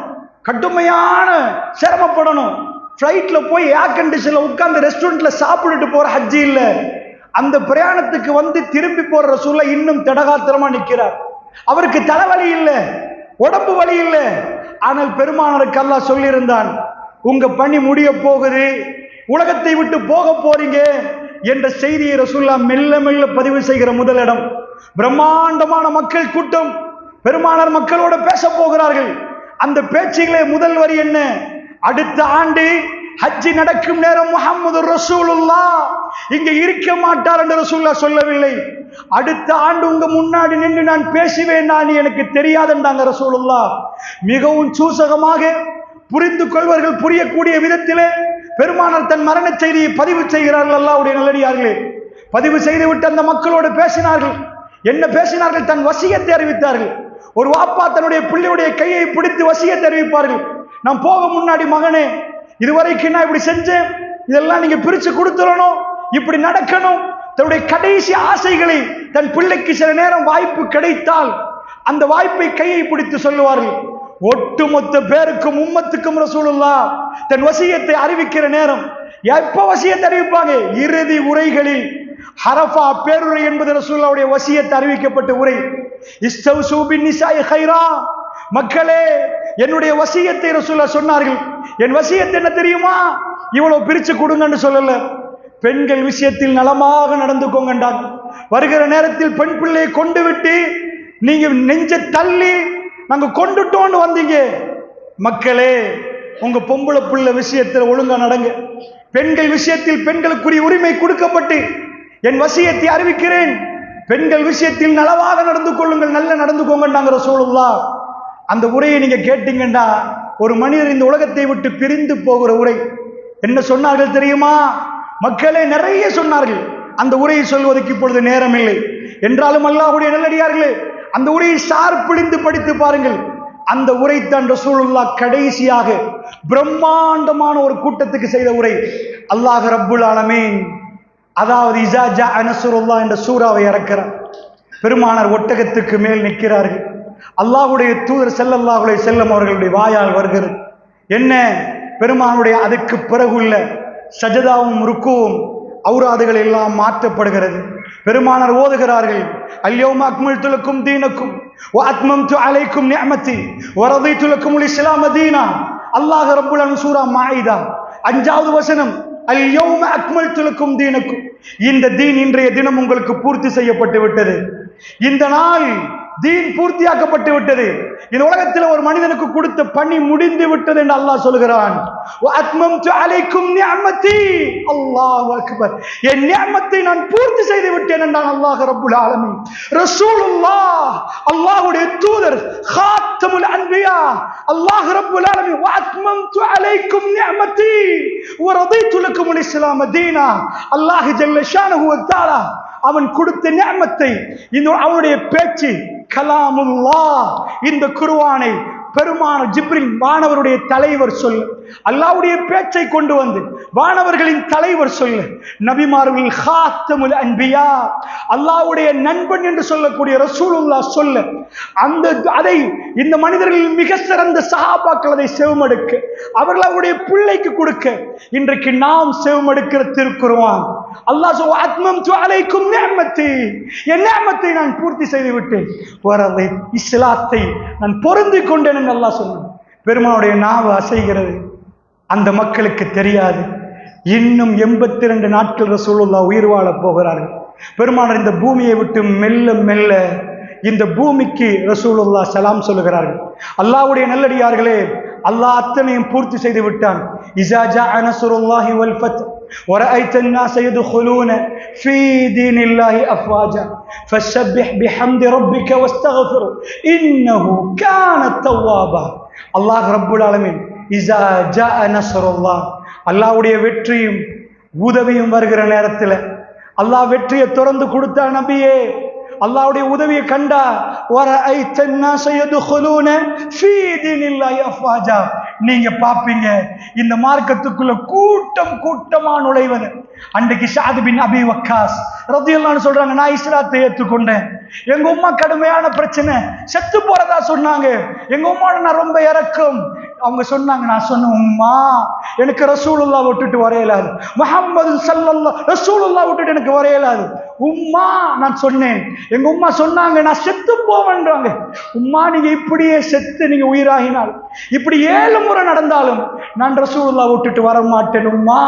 கடுமையான சிரமப்படணும். ஃப்ளைட்ல போய் ஏர் கண்டிஷன்ல உட்கார்ந்து ரெஸ்டாரண்ட்ல சாப்பிட்டுட்டு போற ஹஜ்ஜி இல்ல. அந்த பிரயாணத்துக்கு வந்து திரும்பி போற ரசூலுல்லாஹ் இன்னும் தடகாத்திரமா நிற்கிறார். அவருக்கு தலைவலி இல்லை, உடம்பு வலி இல்லை. ஆனால் பெருமானாருக்கு அல்லாஹ் சொல்லியிருந்தான், உங்க பணி முடிய போகுது, உலகத்தை விட்டு போக போறீங்க என்ற செய்தியை ரசூலுல்லாஹ் மெல்ல மெல்ல பதிவு செய்கிற முதல் இடம். பிரம்மாண்டமான மக்கள் கூட்டம், பெருமானார் மக்களோட பேச போகிறார்கள். அந்த பேச்சுகளே முதல் வரி என்ன? அடுத்த ஆண்டு ஹஜ்ஜி நடக்கும் நேரம் முஹம்மது ரசூலுல்லாஹ் இங்க இருக்க மாட்டார் என்று ரசூலுல்லாஹ் சொல்லவில்லை. அடுத்த ஆண்டு உங்க முன்னாடி நின்று நான் பேசுவேன் நான் எனக்கு தெரியாதுன்றாங்க ரசூலுல்லாஹ். மிகவும் சூசகமாக புரிந்து கொள்வர்கள் புரியக்கூடிய விதத்திலே பெருமானார் தன் மரண செய்தியை பதிவு செய்கிறார்கள். அல்லாஹ்வுடைய நல்லடியார்களே, பதிவு செய்துவிட்டு அந்த மக்களோடு பேசினார்கள். என்ன பேசினார்கள்? தன் வசியத்தை அறிவித்தார்கள். ஒரு வாப்பா தன்னுடைய பிள்ளையுடைய கையை பிடித்து வசியத்தை அறிவிப்பார்கள். நான் போக முன்னாடி, மகனே இதுவரைக்கும் நான் இப்படி செஞ்சேன், இதெல்லாம் நீங்க பிரிச்சு கொடுத்துடணும், இப்படி நடக்கணும். தன்னுடைய கடைசி ஆசைகளை தன் பிள்ளைக்கு சில நேரம் வாய்ப்பு கிடைத்தால் அந்த வாய்ப்பை கையை பிடித்து சொல்லுவார்கள். ஒட்டுமொத்த பேருக்கும் உம்மத்துக்கும் ரசூலுல்லாஹ் தன் வசியத்தை அறிவிக்கிற நேரம் எப்ப வசியத்தை அறிவிப்பாங்க? இறுதி உரைகளில். அரஃபா பேருரை என்பது ரசூலுல்லாஹ்வுடைய வசியத்தை அறிவிக்கப்பட்ட உரை. இஸ்தௌசு பின்னிசாஇ கைரா, மக்களே என்னுடைய வசியத்தை ரசூலுல்லாஹ் சொன்னார்கள். என் வசியத்தை என்ன தெரியுமா? இவ்வளவு பிரிச்சு கொடுங்கன்னு சொல்லல, பெண்கள் விஷயத்தில் நலமாக நடந்துக்கோங்கண்டாங்க. வருகிற நேரத்தில் பெண் பிள்ளையை கொண்டு விட்டு நீங்க நெஞ்ச தள்ளி நாங்க கொண்டுட்டோன்னு வந்தீங்க. மக்களே உங்க பொம்பளை பிள்ளை விஷயத்தில் ஒழுங்கா நடங்க. பெண்கள் விஷயத்தில் பெண்களுக்குரிய உரிமை கொடுக்கப்பட்டு என் வசியத்தை அறிவிக்கிறேன். பெண்கள் விஷயத்தில் நலவாக நடந்து கொள்ளுங்கள், நல்ல நடந்துக்கோங்கண்டாங்க ரசூலுல்லாஹ். அந்த உரையை நீங்க கேட்டீங்கன்னா ஒரு மனிதர் இந்த உலகத்தை விட்டு பிரிந்து போகிற உரை. என்ன சொன்னார்கள் தெரியுமா? மக்களே நிறைய சொன்னார்கள். அந்த உரையை சொல்வதற்கு இப்பொழுது நேரம் இல்லை. என்றாலும் அல்லாஹ்வுடைய நல்லடியார்களே, அந்த உரையை சார்பிழிந்து படித்து பாருங்கள். அந்த உரை தான் ரசூலுல்லாஹ் கடைசியாக பிரம்மாண்டமான ஒரு கூட்டத்துக்கு செய்த உரை. அல்லாஹ் ரப்புல் ஆலமீன் அதாவது இஸா ஜாஅ நஸ்ருல்லாஹ் என்ற சூறாவை இறக்கிறார். பெருமானார் ஒட்டகத்துக்கு மேல் நிற்கிறார்கள். அல்லாஹ்வுடைய தூதர் ஸல்லல்லாஹு அலைஹி வஸல்லம் அவர்களுடைய வாயால் வருகிறது. என்ன? பெருமானுடைய அதுக்கு பிறகுள்ள சஜதாவும் ருக்குவும் ஔராதுகள் எல்லாம் மாற்றப்படுகிறது. பெருமானார் ஓதுகிறார்கள், அல்யௌம அக்மல்து லக்கும் தீனக்கும் வ அத்மம்து அலைக்கும் நிஅமதி வ ரதீது லக்குமுல் இஸ்லாம தீனா. அல்லாஹ் ரப்புல் ஆலமீன் சூரா மாயிதா 5வது வசனம், அல்யௌம அக்மல்து லக்கும் தீனக்கும், இந்த தீன் இன்றைய தினம் உங்களுக்கு பூர்த்தி செய்யப்பட்டு விட்டது. இந்த நாள் தீன் பூர்த்தியாக்கப்பட்டு விட்டது. இந்த உலகத்தில் ஒரு மனிதனுக்கு கொடுத்த பணி முடிந்து விட்டது என்று அல்லாஹ் சொல்கிறான். வஅத்மம்து அலைக்கும் நிஅமதி, அல்லாஹு அக்பர், என் நிஅமத்தை நான் பூர்த்தி செய்து விட்டேன் என்றான் அல்லாஹ் ரப்புல் ஆலமீன். ரசூலுல்லாஹ் அல்லாஹ்வுடைய தூதர் காத்தமுல் அன்பியா, அல்லாஹ் ரப்புல் ஆலமீன் வஅத்மம்து அலைக்கும் நிஅமதி வ ரதீது லக்குமுல் இஸ்லாம தீனா. அல்லாஹ் ஜல்ல ஷானஹு வ தஆலா அவன் கொடுத்த நிஅமத்தை, இந்த அவனுடைய பேச்சு கலாமுல்லாஹ், இந்த குர்ஆனை பெருமானார் ஜிப்ரீல் வானவருடைய தலைவர் சொல்ல, அல்லாஹ்வுடைய பேச்சை கொண்டு வந்து வானவர்களின் தலைவர் சொல்ல, நபிமார்கள் காத்தமுல் அன்பியா அல்லாஹ்வுடைய நண்பன் என்று சொல்லக்கூடிய ரசூலுல்லாஹ் சொல்ல, அந்த அதை இந்த மனிதர்களில் மிக சிறந்த சஹாபாக்கள் அதை செவமடுக்க, அவர்கள் அவருடைய பிள்ளைக்கு கொடுக்க, இன்றைக்கு நாம் செவமடுக்கிற திருக்குர்ஆன். அல்லாஹ் சொல்ல, அத்மம்து அலைக்கும் நிஅமதி, என் நிஅமத்தை நான் பூர்த்தி செய்து விட்டேன், வரதை இஸ்லாத்தை நான் பொருந்திக் கொண்டேன் என்று அல்லாஹ் சொன்னான். பெருமானுடைய நாவு அசைகிறது. அந்த மக்களுக்கு தெரியாது, இன்னும் 82 நாட்கள் ரசூலுல்லாஹ் உயிர் வாழ போகிறார்கள். பெருமானார் இந்த பூமியை விட்டு மெல்ல மெல்ல இந்த பூமிக்கு ரசூலுல்லாஹ் சலாம் சொல்லுகிறார்கள். அல்லாஹ்வுடைய நல்லடியார்களே, அல்லாஹ் அத்தனையும் பூர்த்தி செய்து விட்டான். இஸா ஜாஅ நஸ்ருல்லாஹி வல் ஃபத் ورأيت الناس يدخلون في دين الله أفواجا فسبح بحمد ربك واستغفره إنه كان توابا. அல்லாஹ் ரப்புல் ஆலமீன் இஸா ஜாஅ நஸ்ருல்லாஹ், அல்லாஹ்வுடைய வெற்றியும் உதவியும் வருகிற நேரத்தில் அல்லாஹ் வெற்றியை திறந்து கொடுத்தா நபியே, அல்லாஹ்வுடைய உதவியை கண்டா வரஐத الناس يدخلون في دين الله افواجا, நீங்க பாப்பீங்க இந்த மார்க்கத்துக்குள்ள கூட்டம் கூட்டமா நுழைவது. அன்றைக்கு ஸஅத் பின் அபி வக்காஸ் ரலியல்லாஹு அன்ஹு சொல்றாங்க, நான் இஸ்லாத்தை ஏற்றுக்கொண்டேன், எங்க உம்மா கடுமையான பிரச்சனை, செத்து போறதா சொன்னாங்க, எங்க உம்மாவோட நான் ரொம்ப இறக்கம். அவங்க சொன்னாங்க, நான் சொன்ன உம்மா எனக்கு ரசூலுல்லாஹ் விட்டுட்டு வரையலாது, முஹம்மது ஸல்லல்லாஹு ரசூலுல்லாஹ் விட்டுட்டு எனக்கு வரையலாது உம்மா. நான் சொன்னேன், எங்க உம்மா சொன்னாங்க நான் செத்து போவேன்றாங்க. உம்மா நீங்க இப்படியே செத்து நீங்க உயிராகினால், இப்படி 7 முறை நடந்தாலும் நான் ரசூலுல்லாஹ் விட்டுட்டு வர மாட்டேன் உம்மா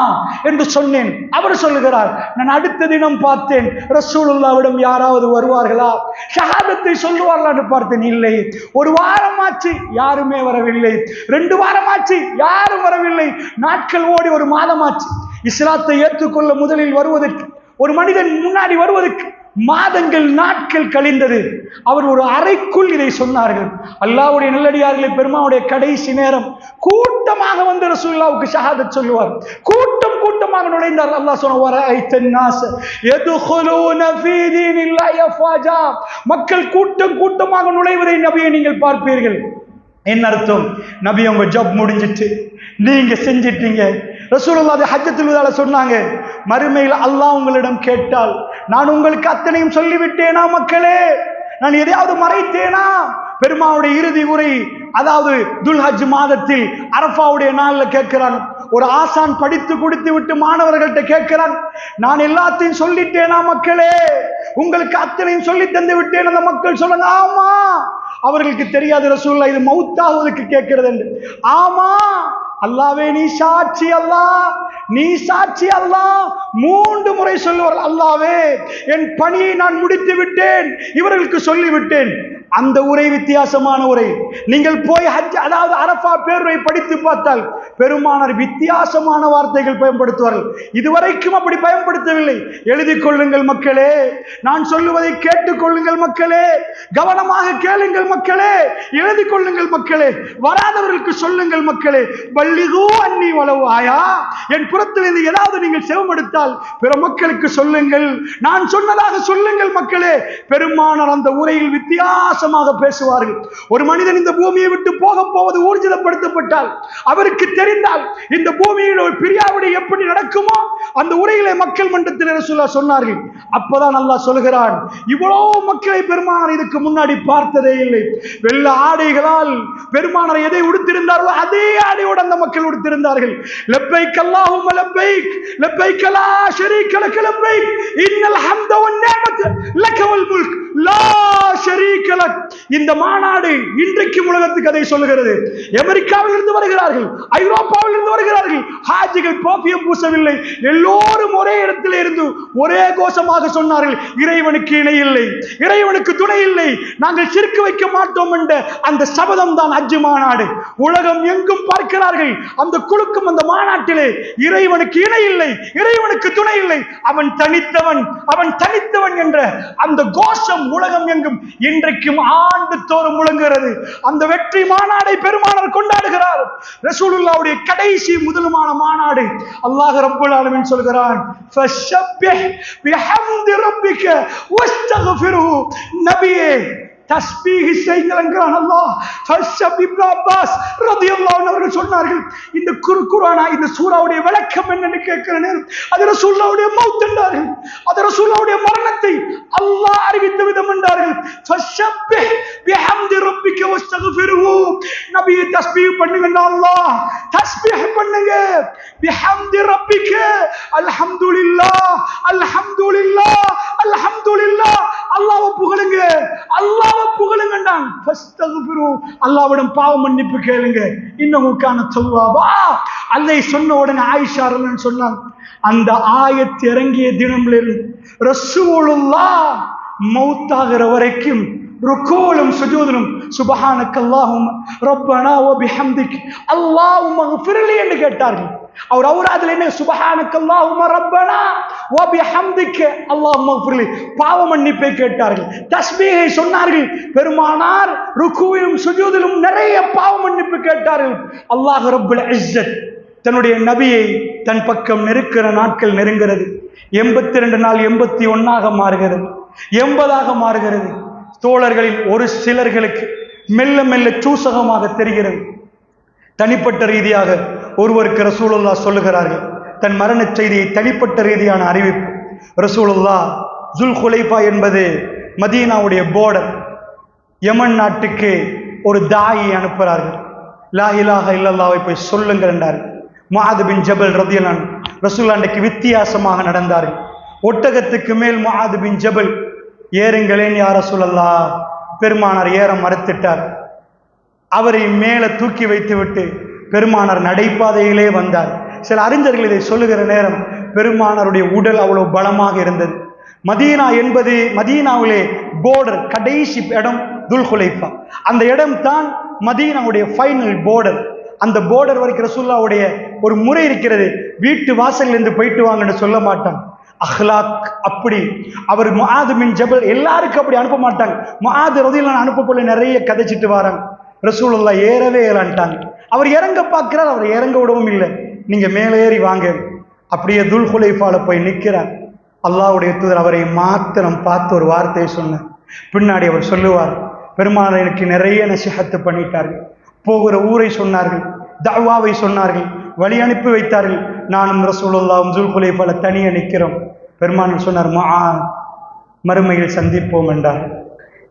என்று சொன்னேன். அவர் சொல்லுகிறார், நான் அடுத்த தினம் பார்த்தேன் ரசூலுல்லாஹ்விடம் யாராவது வருவார்களா, ஷஹாதத்தை சொல்லுவார்களான்னு பார்த்தேன், இல்லை. ஒரு வாரமாச்சு யாருமே வரவில்லை, 2 வாரமாச்சு யாரும் வரவில்லை, நாட்கள் ஓடி 1 மாதமாச்சு. இஸ்லாத்தை ஏற்றுக்கொள்ள முதலில் வருவதற்கு, ஒரு மனிதன் முன்னாடி வருவதற்கு மாதங்கள் நாட்கள் கழிந்தது. அவர் ஒரு அறைக்குள் இதை சொன்னார்கள். அல்லாஹ்வுடைய நல்லடியார்களே, பெருமாவுடைய கடைசி நேரம் கூட்டமாக வந்து ரசூலுல்லாஹ்வுக்கு ஷஹாதத் சொல்லுவார். கூட்டம் கூட்டமாக நுழைந்தார். அல்லாஹ் சொன்னார், வரஐத الناس يدخلون في دين الله افواجا, மக்கள் கூட்டம் கூட்டமாக நுழைவதை நபியே நீங்கள் பார்ப்பீர்கள். என்ன அர்த்தம்? நபி உங்க ஜப் முடிஞ்சிட்டு நீங்க செஞ்சிட்டீங்க. ரசூலுல்லாஹ் ஹஜ்ஜத்துல் வதால சொன்னாங்க, மறுமையில் அல்லாஹ் உங்களிடம் கேட்டால் நான் உங்களுக்கு அத்தனையும் சொல்லிவிட்டேனா மக்களே, நான் எதையாவது மறைத்தேனா? பெருமாவுடைய இறுதி உரை, அதாவது துல்ஹஜ் மாதத்தில் அரஃபாவுடைய நாள்ல கேட்கிறான். ஒரு ஆசான் படித்து கொடுத்து விட்டு மாணவர்கள்ட்ட கேட்கிறான், நான் எல்லாத்தையும் சொல்லிட்டேனா மக்களே, உங்களுக்கு அத்தனையும் சொல்லி தந்து விட்டேன். அந்த மக்கள் சொல்லுங்க, ஆமா. அவர்களுக்கு தெரியாது ரசூலுல்லாஹ் இது மௌத்தாவதுக்கு கேட்கிறது என்று. ஆமா அல்லாஹ்வே நீ சாட்சி, அல்லாஹ் நீ சாட்சி, அல்லாஹ் 3 முறை சொல்லுவார், அல்லாஹ்வே என் பணியை நான் முடித்து விட்டேன், இவர்களுக்கு சொல்லிவிட்டேன். அந்த உரை வித்தியாசமான உரை. நீங்கள் போய் ஹஜ், அதாவது அரஃபா பேருரை படித்து பார்த்தால் பெருமானார் வித்தியாசமான வார்த்தைகள் பயன்படுத்துவார்கள். இதுவரைக்கும் அப்படி பயன்படுத்தவில்லை. எழுதிக் கொள்ளுங்கள் மக்களே, நான் சொல்லுவதை கேட்டுக் கொள்ளுங்கள் மக்களே, கவனமாக கேளுங்கள் மக்களே, எழுதிக் கொள்ளுங்கள் மக்களே, வராதவர்களுக்கு சொல்லுங்கள் மக்களே. பல்லிகு அன்னி வலவு ஆயா, என் புறத்தில் இருந்து ஏதாவது நீங்கள் செவமெடுத்தால் பிற மக்களுக்கு சொல்லுங்கள், நான் சொன்னதாக சொல்லுங்கள் மக்களே. பெருமானார் அந்த உரையில் வித்தியாசமாக பேசுவார்கள். ஒரு மனிதன் இந்த பூமியை விட்டு போக போவது ஊர்ஜிதப்படுத்தப்பட்டால், அவருக்கு தெரிந்தால் இந்த பூமியில் ஒரு பிரியாவிடை எப்படி நடக்குமோ அந்த உரையிலே மக்கள் மன்றத்தில் ரசூலுல்லாஹ் சொன்னார்கள். அப்பதான் அல்லாஹ் சொல்கிறான், இவ்வளவு மக்களை பெருமானார் இதுக்கு முன்னாடி பார்த்ததே இல்லை. வெள்ள ஆடைகளால் பெருமானார் எதை உடுத்திருந்தார்களோ அதே ஆடையோடு அந்த மக்கள் உடுத்திருந்தார்கள். லப்பைக் அல்லாஹும்ம லப்பைக், லப்பைக் லா ஷரீக லக லப்பைக், இன்னல் ஹம்த வன் நிஅமத லக வல் முல்க் லா ஷரீக லக். இந்த மாநாடு இன்றைக்கு உலகத்துக்கு அதை சொல்லுகிறது. அமெரிக்காவில் இருந்து வருகிறார்கள், ஐரோப்பாவில் இருந்து வருகிறார்கள். ஹாஜிகள் பர்ஃபியூம் பூசவில்லை, எல்லோரும் ஒரே இடத்தில் இருந்து ஒரே கோஷமாக சொன்னார்கள், இறைவனுக்கு இணை இல்லை, இறைவனுக்கு துணை இல்லை, நாங்கள் சிறுக்கு வைக்க மாட்டோம் என்ற அந்த சபதம் தான் ஹஜ் மாநாடு. உலகம் எங்கும் பார்க்கிறார்கள், அந்த குழுக்கும் அந்த மாநாட்டிலே இறைவனுக்கு இணை இல்லை, இறைவனுக்கு துணை இல்லை, அவன் தனித்தவன், அவன் தனித்தவன் என்ற அந்த கோஷம் உலகம் எங்கும் இன்றைக்கும் ஆண்டு தோறும் முழங்குகிறது. அந்த வெற்றி மாநாடை பெருமானார் கொண்டாடுகிறார். ரசூலுல்லாஹ்வுடைய கடைசி முதலுமான மாநாடு. அல்லாஹ் ரப்பல் ஆலமீன் சொல்கிறான், ஃபஷப்பிஹ் பிஹம்தி ரப்பிக வஸ்தக்ஃபிருஹு. நபியே தஸ்பீஹ் செய்யுங்கள் என்கிறான் அல்லாஹ். ஃபஷப் இப்னு அப்பாஸ் ரலியல்லாஹு அன்ஹு அவர்கள் சொன்னார்கள், இந்த குர்ஆனா இந்த சூராவுடைய விளக்கம் என்னன்னு கேட்கிற நேரம் அது ரசூலுல்லாஹ்வுடைய மௌத் என்றார்கள். அது ரசூலுல்லாஹ்வுடைய மரணத்தை அல்லாஹ் அறிவித்த விதம் என்றார்கள். ஃபஷப்பிஹ் பிஹம்தி ரப்பிக வஸ்தக்ஃபிருஹு. நபியே தஸ்பீஹ் பண்ணுங்க, அல்லாஹ் தஸ்பீஹ் பண்ணுங்க. பிஹம்தி ரப்பிக, அல்ஹம்துலில்லாஹ் அல்ஹம்துலில்லாஹ் அல்ஹம்துலில்லாஹ், அல்லாஹ்வை புகழுங்க, அல்லாஹ்வை புகழுங்கண்டான். அல்லாஹ்விடம் பாவ மன்னிப்பு கேளுங்க. இன்னமுக்கான தவ்வாபா. அல்லாஹ் சொன்ன உடனே ஆயிஷா ரலியல்லாஹு சொன்னாங்க, அந்த ஆயத் இறங்கிய தினமிலிருந்து ரசூலுல்லாஹ் மௌத்தாகிற வரைக்கும் ருக்கூலும் சுஜூதிலும் சுப்ஹானக அல்லாஹும்ம ரப்பனா வ பிஹம்திக் அல்லாஹும்ம ஃபிர்லி என்று கேட்டார்கள். அவர் அவுராதுல என்ன சுப்ஹானக்கல்லாஹும்ம ரப்பனா வ பிஹம்திக அல்லாஹும்ம ஃபிர்லி பாவ மன்னிப்பை கேட்டார்கள். தஸ்பீஹை சொன்னார்கள். பெருமானார் ருக்குவிலும் சுஜூதிலும் நிறைய பாவ மன்னிப்பு கேட்டார்கள். அல்லாஹ் ரப்புல் இஸ்ஸத் தன்னுடைய நபியை தன் பக்கம் நெருக்கிற நாட்கள் நெருங்கிறது. 82 நாள் 81 மாறுகிறது, 80 மாறுகிறது. தோழர்களில் ஒரு சிலர்களுக்கு மெல்ல மெல்ல சூசகமாக தெரிகிறது. தனிப்பட்ட ரீதியாக ஒருவருக்கு ரசூலுல்லாஹ் சொல்லுகிறார்கள் தன் மரண செய்தியை, தனிப்பட்ட ரீதியான அறிவிப்பு. ரசூலுல்லாஹ் ஜுல்ஹுலைஃபா என்பது மதீனாவுடைய போர்டர். யமன் நாட்டுக்கு ஒரு தாயை அனுப்புகிறார்கள். லா இலாஹ இல்லல்லாஹ்வை போய் சொல்லுங்கள் என்றார்கள். முஆத் பின் ஜபல் ரலியல்லாஹு அன்ஹு ரசூலுல்லாஹ் அன்றைக்கு வித்தியாசமாக நடந்தார்கள். ஒட்டகத்துக்கு மேல் முஆத் பின் ஜபல் ஏறுங்களேன் யா ரசூலல்லாஹ். பெருமானார் ஏற மறுத்துட்டார். அவரை மேலே தூக்கி வைத்து விட்டு பெருமானார் நடைபாதையிலே வந்தார். சில அறிஞர்கள் இதை சொல்லுகிற நேரம் பெருமானாருடைய உடல் அவ்வளவு பலமாக இருந்தது. மதீனா என்பது மதீனாவிலே போர்டர், கடைசி இடம் துல்ஹுலைஃபா. அந்த இடம் தான் மதீனாவுடைய ஃபைனல் போர்டர். அந்த போர்டர் வரைக்கும் ரசூலுல்லாஹ்வுடைய ஒரு முறை இருக்கிறது. வீட்டு வாசல்ல இருந்து போயிட்டு வாங்கன்னு சொல்ல மாட்டாங்க. அஹ்லாக் அப்படி. அவர் முஆத் பின் ஜபல் எல்லாருக்கும் அப்படி அனுப்ப மாட்டாங்க. முஆத் ரலியல்லாஹு அன்ஹு அனுப்ப போல நிறைய கதைச்சிட்டு வராங்க. ரசூலுல்லாஹ் ஏறவே ஏறான்ட்டாங்க. அவர் இறங்க பார்க்கிறார், அவர் இறங்க விடவும் இல்லை. நீங்க மேலே ஏறி வாங்க. அப்படியே துல்ஹுலைஃபால போய் நிற்கிறார். அல்லாஹ்வுடைய தூதர் அவரை மாத்திரம் பார்த்து ஒரு வார்த்தையை சொன்னார். பின்னாடி அவர் சொல்லுவார், பெருமானார் எனக்கு நிறைய நசிஹத்து பண்ணிட்டார்கள். போகிற ஊரை சொன்னார்கள், தஅவாவை சொன்னார்கள், வழி அனுப்பி வைத்தார்கள். நானும் ரசூலுல்லாஹும் ஜுல்ஹுலைஃபால தனியே நிற்கிறோம். பெருமானார் சொன்னார், முஆத் மறுமையில் சந்திப்போம் என்றார்.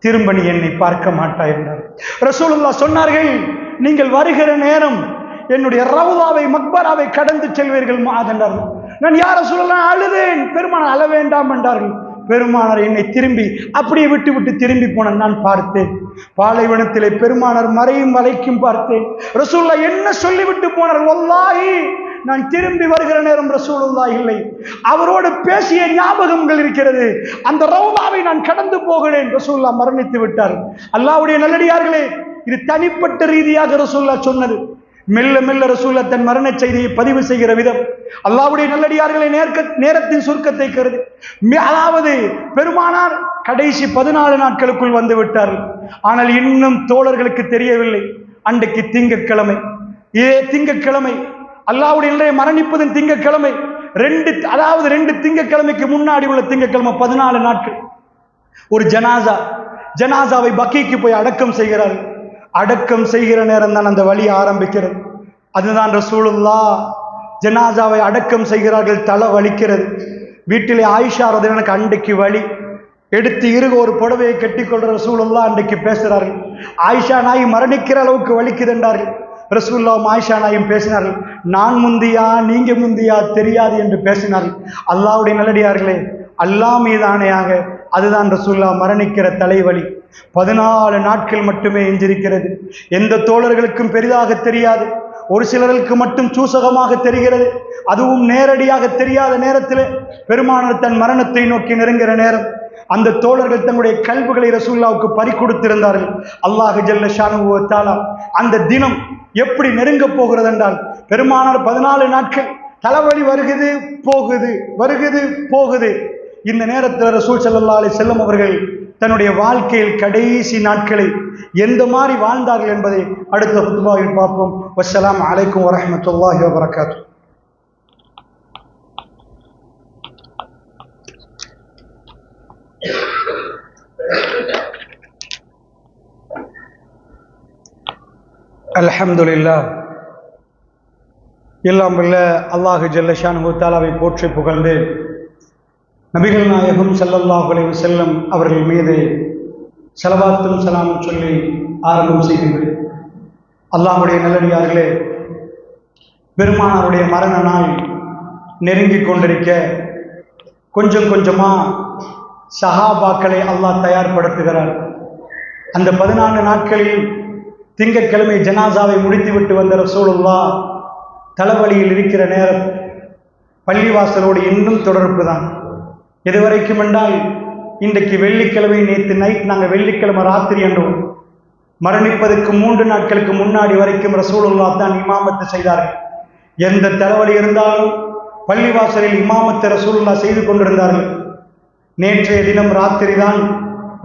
திரும்ப நீ என்னை பார்க்க மாட்டாய் என்றார். ரசூலுல்லாஹ் சொன்னார்கள், நீங்கள் வருகிற நேரம் என்னுடைய ரவுதாவை மக்பராவை கடந்து செல்வீர்கள் முஆத் என்றார்கள். நான் யா ரசூலுல்லாஹ் அழுதேன். பெருமானார் அழ வேண்டாம் என்றார்கள். பெருமானார் என்னை திரும்பி அப்படியே விட்டு விட்டு திரும்பி போன நான் பார்த்தேன். பாலைவனத்திலே பெருமானார் மறையும் வரைக்கும் பார்த்தேன். ரசூலுல்லாஹ் என்ன சொல்லிவிட்டு போனார், வல்லாஹி நான் திரும்பி வருகிற நேரம் ரசூலுல்லாஹ் இல்லை. அவரோடு பேசிய ஞாபகங்கள் இருக்கிறது. அந்த ரவுதாவை நான் கடந்து போகிறேன். ரசூலுல்லாஹ் மரணித்து விட்டார். அல்லாஹ்வுடைய நல்லடியார்களே, இது தனிப்பட்ட ரீதியாக ரசூலுல்லாஹ் சொன்னது. மெல்ல மெல்ல ரசூலுல்லாஹ் தன் மரண செய்தியை பதிவு செய்கிற விதம் அல்லாஹ்வுடைய நல்லடியார்களை நேரத்தின் சுருக்கத்தை கருதி, அதாவது பெருமானார் கடைசி 14 நாட்களுக்குள் வந்து விட்டார்கள். ஆனால் இன்னும் தோழர்களுக்கு தெரியவில்லை. அன்றைக்கு திங்கட்கிழமை, திங்கட்கிழமை அல்லாஹ்வுடைய நிலையை மரணிப்பதன் திங்கட்கிழமை. 2 திங்கட்கிழமைக்கு முன்னாடி உள்ள திங்கட்கிழமை 14 நாட்கள் ஒரு ஜனாசாவை பக்கீக்கு போய் அடக்கம் செய்கிறார்கள். அடக்கம் செய்கிற நேரம் தான் அந்த வழி ஆரம்பிக்கிறது. அதுதான் ரசூலுல்லாஹ் ஜனாசாவை அடக்கம் செய்கிறார்கள். தலை வலிக்கிறது. வீட்டிலே ஆயிஷா ரலியல்லாஹு அன்றைக்கு வலி எடுத்து ஒரு புடவையை கட்டிக்கொள்ற ரசூலுல்லாஹ் அன்றைக்கு பேசுகிறார்கள். ஆயிஷா நாய் மரணிக்கிற அளவுக்கு வலிக்குது என்றார்கள். ரசூலுல்லாஹ் ஆயிஷா நாயும் பேசினார்கள். நான் முந்தியா நீங்க முந்தியா தெரியாது என்று பேசினார்கள். அல்லாஹ்வுடைய நல்லடியார்களே, அல்லாஹ் மீதானையாக அதுதான் ரசூலுல்லாஹ் மரணிக்கிற தலைவலி. 14 நாட்கள் மட்டுமே எஞ்சிருக்கிறது. எந்த தோழர்களுக்கும் பெரிதாக தெரியாது. ஒரு சிலருக்கு மட்டும் சூசகமாக தெரிகிறது. அதுவும் நேரடியாக தெரியாத நேரத்தில் பெருமானார் தன் மரணத்தை நோக்கி நெருங்கிற நேரம் அந்த தோழர்கள் தங்களுடைய கல்புகளை ரசூலுல்லாஹ்வுக்கு பறி கொடுத்திருந்தார்கள். அல்லாஹ் ஜல்ல ஷானுஹு வ தஆலா அந்த தினம் எப்படி நெருங்க போகிறது என்றால், பெருமானார் 14 நாட்கள் தலைவலி வருகிறது போகுது, வருகிறது போகுது. இந்த நேரத்தில் ரசூல் ஸல்லல்லாஹு அலைஹி வஸல்லம் அவர்கள் தன்னுடைய வாழ்க்கையில் கடைசி நாட்களை எந்த மாதிரி வாழ்ந்தார்கள் என்பதை அடுத்த ஹுத்பாவில் பார்ப்போம். வஸ்ஸலாமு அலைக்கும் வரஹ்மத்துல்லாஹி வபரகாத்துஹு. அல்ஹம்துலில்லாஹ். எல்லாம் வல்ல அல்லாஹ் ஜல்ல ஷானுஹு தஆலாவை போற்றி புகழ்ந்து நபிகள் நாயகம் ஸல்லல்லாஹு அலைஹி வஸல்லம் அவர்கள் மீது ஸலவாத்தும் ஸலாமும் சொல்லி ஆரம்பம் செய்கின்றேன். அல்லாஹ்வுடைய நல்லடியார்களே, பெருமானாருடைய மரண நாள் நெருங்கி கொண்டிருக்க கொஞ்சம் கொஞ்சமாக சஹாபாக்களை அல்லாஹ் தயார்படுத்துகிறார். அந்த 14 நாட்களில் திங்கட்கிழமை ஜனாசாவை முடித்துவிட்டு வந்த ரசூலுல்லாஹ் தலைவலியில் இருக்கிற நேரம் பள்ளிவாசலோடு இன்னும் தொடர்பு தான். எதுவரைக்கும் என்றால், இன்றைக்கு வெள்ளிக்கிழமை, நேற்று நைட் நாங்கள் வெள்ளிக்கிழமை ராத்திரி என்றோம். மரணிப்பதற்கு 3 நாட்களுக்கு முன்னாடி வரைக்கும் ரசூலுல்லாஹ் தான் இமாமத்து செய்தார்கள். எந்த தலைவலி இருந்தாலும் பள்ளிவாசலில் இமாமத்தை ரசூலுல்லாஹ் செய்து கொண்டிருந்தார்கள். நேற்றைய தினம் ராத்திரி தான்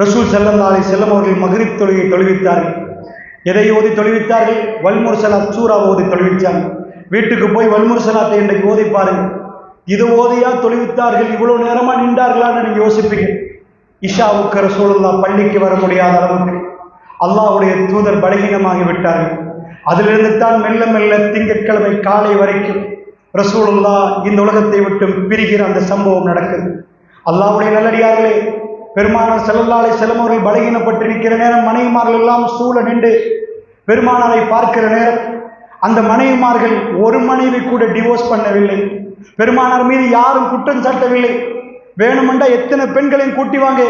ரசூல் ஸல்லல்லாஹு அலைஹி வஸல்லம் அவர்கள் மக்ரிப் தொழுகையை தொழுவித்தார்கள். எதை ஓதி தொழுவித்தார்கள்? வல்முர்சலாத் சூராவை ஓதி தொழுவித்தார்கள். வீட்டுக்கு போய் வல்முர்சலாத்தை இன்றைக்கு ஓதி பாருங்கள். இது ஓதியா தொழுவித்தார்கள்? இவ்வளவு நேரமா நின்றார்களான்னு நீங்க யோசிப்பீங்க. இஷாவுக்கு ரசூலுல்லாஹ் பள்ளிக்கு வர முடியாத அளவுக்கு அல்லாஹ்வுடைய தூதர் பலகீனமாகி விட்டார்கள். அதிலிருந்து தான் மெல்ல மெல்ல திங்கட்கிழமை காலை வரைக்கும் ரசூலுல்லாஹ் இந்த உலகத்தை விட்டு பிரிகிற அந்த சம்பவம் நடக்குது. அல்லாஹ்வுடைய நல்லடியார்களே, பெருமானார் ஸல்லல்லாஹு அலைஹி வஸல்லம் அவர்கள் பலகீனப்பட்டு நிற்கிற நேரம் மனைவிமார்கள் எல்லாம் சூழ நின்று பெருமானாரை பார்க்கிற நேரம் அந்த மனைவிமார்கள் ஒரு மனைவி கூட டிவோர்ஸ் பண்ணவில்லை. பெருமானார் மீது யாரும் குற்றம் சாட்டவில்லை. வேணுமெண்டா எத்தனை பெண்களையும் கூட்டி வாங்க,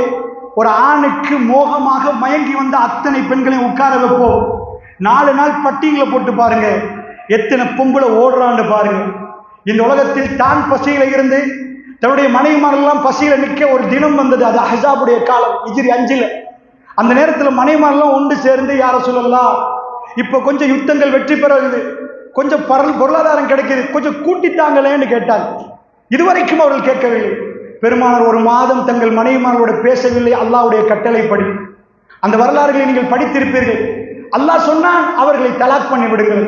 ஒரு ஆணுக்கு மோகமாக மயங்கி வந்த அத்தனை பெண்களையும் உட்கார வைப்போம். 4 நாள் பட்டியங்களை போட்டு பாருங்க, எத்தனை பொம்பளை ஓடுறான்னு பாருங்க. இந்த உலகத்தில் தான் பசியில இருந்து தன்னுடைய மனைவிமாரெல்லாம் பசியில நிற்க ஒரு தினம் வந்தது. அது அஹ்ஸாபுடைய காலம், ஹிஜ்ரி 5. அந்த நேரத்தில் மனைவிமாரெல்லாம் ஒன்று சேர்ந்து, யார சொல்லலாம், இப்ப கொஞ்சம் யுத்தங்கள் வெற்றி பெறுகிறது, கொஞ்சம் பொருளாதாரம் கிடைக்குது, கொஞ்சம் கூட்டித்தாங்களேன்னு கேட்டாங்க. இதுவரைக்கும் அவர்கள் கேட்கவில்லை. பெருமானார் ஒரு மாதம் தங்கள் மனைவிமார்களோட பேசவில்லை. அல்லாஹ்வுடைய கட்டளைப்படி அந்த வரலாறுகளை நீங்கள் படித்திருப்பீர்கள். அல்லாஹ் சொன்னான், அவர்களை தலாக் பண்ணி விடுங்கள்,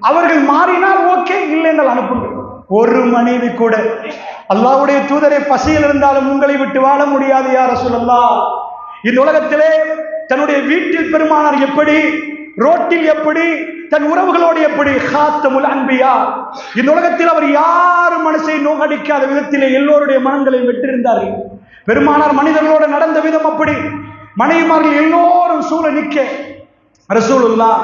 அவர்கள் மாறினால் ஓகே, இல்லை என்றால் அனுப்புங்கள். ஒரு மனைவி கூட, அல்லாஹ்வுடைய தூதரை பசியில் இருந்தாலும் உங்களை விட்டு வாழ முடியாது யா ரசூலல்லாஹ். இந்த உலகத்திலே தன்னுடைய வீட்டில் பெருமானார் எப்படி, ரோட்டில் எப்படி, தன் உறவுகளோடு எப்படி, ஹாத்தமுல் அன்பியா. இந்த உலகத்தில் அவர் யாரும் மனசை நோகடிக்காத விதத்திலே எல்லோருடைய மனங்களை வெற்றிருந்தார்கள். பெருமானார் மனிதர்களோடு நடந்த விதம் அப்படி. மனைவிமார்கள் எல்லோரும் சூழ நிற்க ரசூலுல்லாஹ்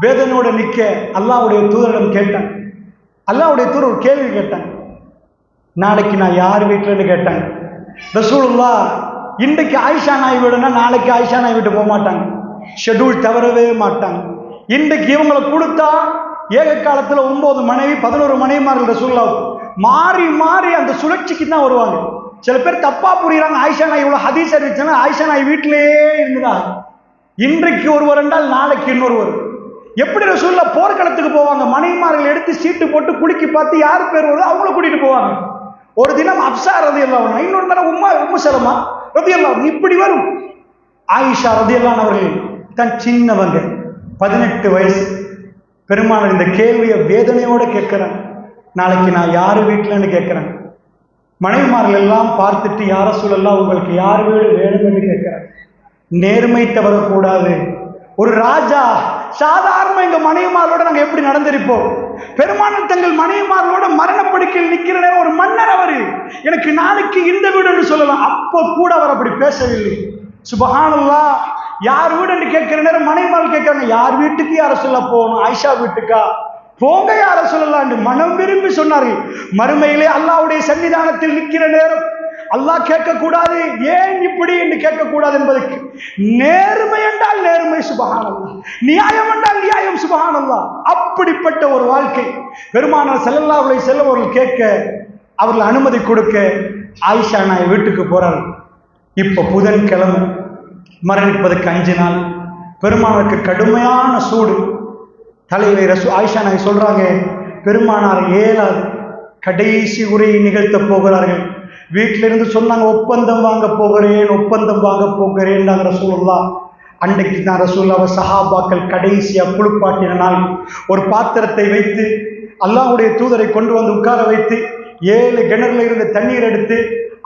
வேதனோட நிற்க அல்லாஹ்வுடைய தூதரிடம் கேட்டான். அல்லாஹ்வுடைய தூதர் ஒரு கேள்வி கேட்டாங்க. நாளைக்கு நான் யார் வீட்டில்னு கேட்டாங்க. ரசூலுல்லாஹ் இன்றைக்கு ஆயிஷா நாய் வீடுனா நாளைக்கு ஆயிஷா நாய் வீட்டு போக மாட்டாங்க, ஷெட்யூல் தவறவே மாட்டாங்க. இன்றைக்கு இவங்களை கொடுத்தா ஏக காலத்தில் 9 மனைவி 11 மனைவிமார்கள் ரசூலுல்லாஹ் மாறி மாறி அந்த சுழற்சிக்கு தான் வருவாங்க. சில பேர் தப்பா புரியுறாங்க. ஆயிஷா நாய் இவ்வளவு ஹதீஸ் அறிவிச்சனா ஆயிஷா நாய் வீட்டிலேயே இருந்ததா? இன்றைக்கு ஒருவர் என்றால் நாளைக்கு இன்னொருவர். எப்படி ரசூலுல்லாஹ் போர்க்களத்துக்கு போவாங்க, மனைவிமார்கள் எடுத்து சீட்டு போட்டு குலுக்கி பார்த்து யார் பேர் வருதோ அவங்கள கூட்டிட்டு போவாங்க. ஒரு தினம் அப்ஸா ரலியல்லாஹு அன்ஹா, இன்னொரு தினம் உம்மு சலமா ரலியல்லாஹு அன்ஹா, இப்படி வரும். ஆயிஷா ரலியல்லாஹு அன்ஹா அவர்கள் தான் சின்னவங்க, 18 வயசு. பெருமானார் இந்த கேள்வியை வேதனையோட கேட்கிறாங்க. நாளைக்கு நான் யாரு வீட்டிலன்னு கேட்கிறேன். மனைவிமார்கள் எல்லாம் பார்த்துட்டு, யார ரசூலல்லாஹ் உங்களுக்கு யார் வீடு வேணும் என்று கேட்கிறாங்க. நேர்மை தவறக்கூடாது. ஒரு ராஜா சாதாரண எங்க மனைவிமாரோட நாங்க எப்படி நடந்திருப்போம். பெருமானார் தங்கள் மனைவிமாரோட மரணப்படுக்கையில் நிற்கிற நேரம் ஒரு மன்னர் அவரு, எனக்கு நாளைக்கு இந்த வீடு என்று சொல்லலாம். அப்போ கூட அவர் அப்படி பேசவில்லை. சுபஹானல்லாஹ். யார் வீடு என்று கேட்கிற நேரம் மனைவிமார்கள் கேட்கிறாங்க, யார் வீட்டுக்கு யார சொல்ல போகணும்? ஆயிஷா வீட்டுக்கா? போங்க யார சொல்லலாம் என்று மனம் விரும்பி சொன்னார்கள். மறுமையிலே அல்லாஹ்வுடைய சன்னிதானத்தில் நிற்கிற நேரம் அல்லாஹ் கேட்கக்கூடாது, ஏன் இப்படி என்று கேட்கக்கூடாது என்பதற்கு நேர்மை என்றால் நேர்மை சுபஹானல்லாஹ், நியாயம் என்றால் நியாயம் சுபஹானல்லாஹ். அப்படிப்பட்ட ஒரு வாழ்க்கை. பெருமானார் ஸல்லல்லாஹு அலைஹி வஸல்லம் அவர்கள் கேட்க, அவர்கள் அனுமதி கொடுக்க ஆயிஷா நாய் வீட்டுக்கு போறார்கள். இப்ப புதன்கிழமை, மரணிப்பதற்கு 5 நாள். பெருமானாருக்கு கடுமையான சூடு. தலையில ஆயிஷா நாய் சொல்றாங்க, பெருமானார் ஏலாது, கடைசி உரையை நிகழ்த்த போகிறார்கள். வீட்டிலிருந்து சொன்னாங்க, ஒப்பந்தம் வாங்க போகிறேன் ரசூலுல்லாஹ். அன்றைக்கு தான் ரசூலுல்லாஹ் சஹாபாக்கள் கடைசியா குளிப்பாட்டின நாள். ஒரு பாத்திரத்தை வைத்து அல்லாஹ்வுடைய தூதரை கொண்டு வந்து உட்கார வைத்து 7 கிணறுல இருந்து தண்ணீர் எடுத்து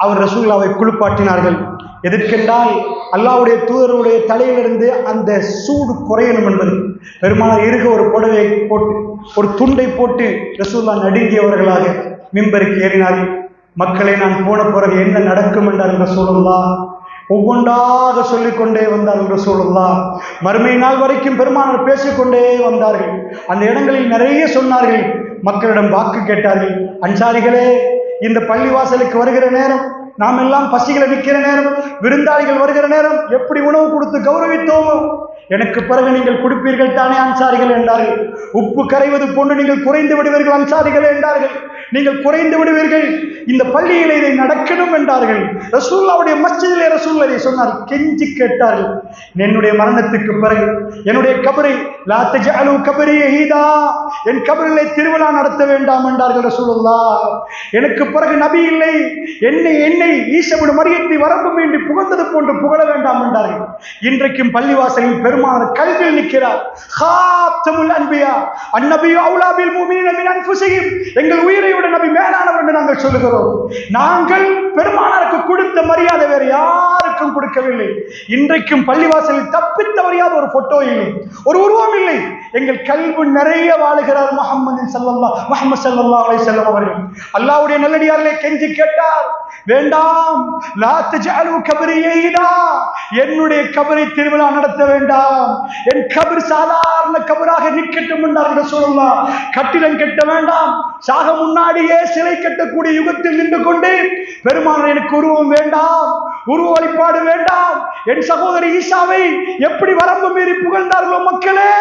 அவர் ரசூலுல்லாஹ்வை குளிப்பாட்டினார்கள். எதற்கென்றால் அல்லாஹ்வுடைய தூதருடைய தலையிலிருந்து அந்த சூடு குறையணும் என்பது. பெருமானார் இருக ஒரு புடவையை போட்டு, ஒரு துண்டை போட்டு ரசூலுல்லாஹ் நடுங்கியவர்களாக மிம்பருக்கு ஏறினார்கள். மக்களை நான் போன பிறகு என்ன நடக்கும் என்றார்கள் ரசூலுல்லாஹ். ஒவ்வொன்றாக சொல்லிக்கொண்டே வந்தார்கள் ரசூலுல்லாஹ். மறுமை நாள் வரைக்கும் பெருமானார் பேசிக்கொண்டே வந்தார்கள். அந்த இடங்களில் நிறைய சொன்னார்கள். மக்களிடம் வாக்கு கேட்டார்கள். அன்சாரிகளே, இந்த பள்ளிவாசலுக்கு வருகிற நேரம், நாம் எல்லாம் பசிகளை நிற்கிற நேரம், விருந்தாளிகள் வருகிற நேரம் எப்படி உணவு கொடுத்து கௌரவித்தோமோ, எனக்கு பிறகு நீங்கள் குடிப்பீர்கள் தானே அன்சாரிகள் என்றார்கள். உப்பு கரைவது போன்று நீங்கள் குறைந்து விடுவீர்கள் அன்சாரிகள் என்றார்கள். நீங்கள் குறைந்து விடுவீர்கள், இந்த பள்ளியில் இதை நடக்கணும் என்றார்கள். ரசூலுல்லாஹ்வுடைய மஸ்ஜிதிலே ரசூலுல்லாஹ் இதை சொன்னார். கெஞ்சி கேட்டார்கள், என்னுடைய மரணத்துக்கு பிறகு என்னுடைய கபரை லா தஜஅலு கபரி யஹீதா, என் கபரிலே திருவிழா நடத்த வேண்டாம் என்றார்கள் ரசூலுல்லாஹ். எனக்கு பிறகு நபி இல்லை, என்னை ஈசா இப்னு மரியத்தை வரம்பு மீறி புகழ்ந்தது போன்று புகழ வேண்டாம் என்றார்கள். இன்றைக்கும் பள்ளிவாசலில் பெருமானார் கல்வியில் நிற்கிறார். ஹாத்தமுல் அன்பியா அன்னபியு அவுலா பில் முஃமினீன மின் அன்ஃபுஸிஹிம், எங்கள் உயிரை விட நபி மேலானவர் என்று நாங்கள் சொல்லுகிறோம். நாங்கள் பெருமானாருக்கு கொடுத்த மரியாதை வேறு யாருக்கும் கொடுக்கவில்லை. இன்றைக்கும் பள்ளிவாசலில் தப்பித்தவறியாத ஒரு போட்டோ இல்லை, ஒரு உருவம் இல்லை. எங்கள் கல்வி நிறைய வாழுகிறார் முஹம்மது ஸல்லல்லாஹு அலைஹி வஸல்லம் அவர்கள். அல்லாஹ்வுடைய நல்லடியார்களே கெஞ்சி கேட்டார், வேண்டாம், லா தஜஅலு கபரி யஹீதா, என்னுடைய கபரை திருவிழா நடத்த வேண்டாம், என் கபர் சாதாரண கபராக நிற்கட்டும் என்றார்கள் ரசூலுல்லாஹ். கட்டிடம் கட்ட வேண்டாம், சாக முன்னாடியே சிலை கட்டக்கூடிய யுகத்தில் நின்று கொண்டு பெருமானார் எனக்கு உருவம் வேண்டாம், உருவ வழிபாடு வேண்டாம், என் சகோதரி ஈசாவை எப்படி வரம்பு மீறி புகழ்ந்தார்களோ மக்களே,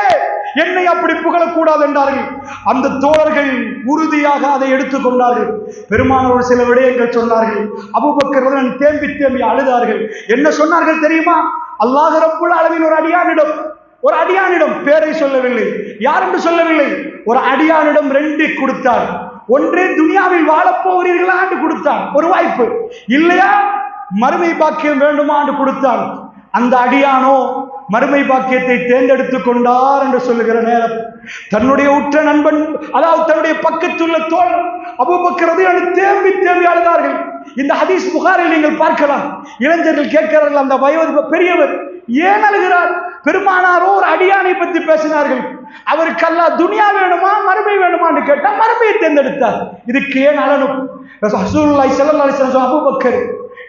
என்னை அப்படி புகழக்கூடாது என்றார்கள். அந்த தோழர்கள் உறுதியாக அதை எடுத்துக்கொண்டார்கள். பெருமானார் சில விடயங்கள் சொன்னார்கள். அபூபக்கர் தேம்பி தேம்பி அழுதார்கள். என்ன சொன்னார்கள் தெரியுமா? அல்லாஹ் ரப்புல் ஆலமீன் ஒரு அடியானிடம் பேரை சொல்லவில்லை, யார் என்று சொல்லவில்லை, ஒரு அடியானிடம் 2 கொடுத்தார். ஒன்றே துனியாவில் வாழப்போகிறீர்களா என்று கொடுத்தான், ஒரு வாய்ப்பு. இல்லையா மறுமை பாக்கியம் வேண்டுமா என்று கொடுத்தான். அந்த அடியானோ மறுமை பாக்கியத்தை தேர்ந்தெடுத்துக் கொண்டார் என்று சொல்லுகிற நேரம் தன்னுடைய உற்ற நண்பன், அதாவது தன்னுடைய பக்கத்துள்ள தோழர் அபூபக்கர் தேம்பி தேம்பி அழுதார்கள். இந்த ஹதீஸ் புகாரில் நீங்கள் பார்க்கலாம். இளைஞர்கள் கேட்கிறார்கள், அந்த வயது பெரியவர் ஏன் அழுகிறார்? பெருமானாரோ ஒரு அடியானை பற்றி பேசினார்கள். அவருக்கு அல்லாஹ் துனியா வேணுமா மறுமை வேணுமா என்று கேட்டால் மறுமையை தேர்ந்தெடுத்தார். இதுக்கு ஏன் அழணும்? ரசூலுல்லாஹி ஸல்லல்லாஹு அலைஹி வஸல்லம் அபூபக்கர்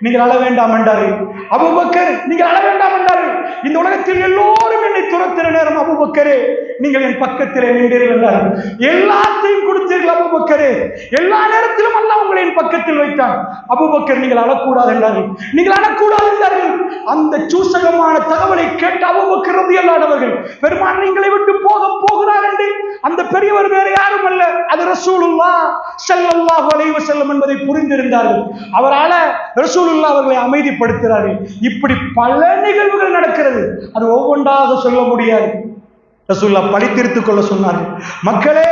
நீங்கள் அழ வேண்டாம் என்றார்கள். அபூபக்கர் நீங்கள் அழ வேண்டாம் என்றார்கள். இந்த உலகத்தில் எல்லோரும் என்னை துரத்துற நேரம் அபூபக்கரே நீங்கள் என் பக்கத்திலே நின்றீர்கள் என்றார்கள். எல்லாத்தையும் கொடுத்தீர்கள் அபூபக்கரே, எல்லா நேரத்திலும் அல்லாஹ் உங்களை என் பக்கத்தில் வைத்தான். அபூபக்கர் நீங்கள் அழக்கூடாது என்றார்கள். நீங்கள் அழக்கூடாது என்றார்கள். அந்த சூசகமான தகவலை கேட்ட அபூபக்கர் ரலியல்லாஹு அவர்கள், பெருமான் நீங்களை விட்டு போகிறார் என்று அந்த பெரியவர் வேறு யாரும் அல்ல, அது ரசூலுல்லாஹ் ஸல்லல்லாஹு அலைஹி வஸல்லம் என்பதை புரிந்திருந்தார்கள். அவரால் ரசூலுல்லாஹ் அவர்களை அமைதிப்படுத்துகிறார்கள். இப்படி பல நிகழ்வுகள் நடக்கிறது, அது ஒவ்வொன்றாக சொல்ல முடியாது. ரசூலுல்லாஹ் பழி தீர்த்துக் கொள்ள சொன்னார்கள். மக்களே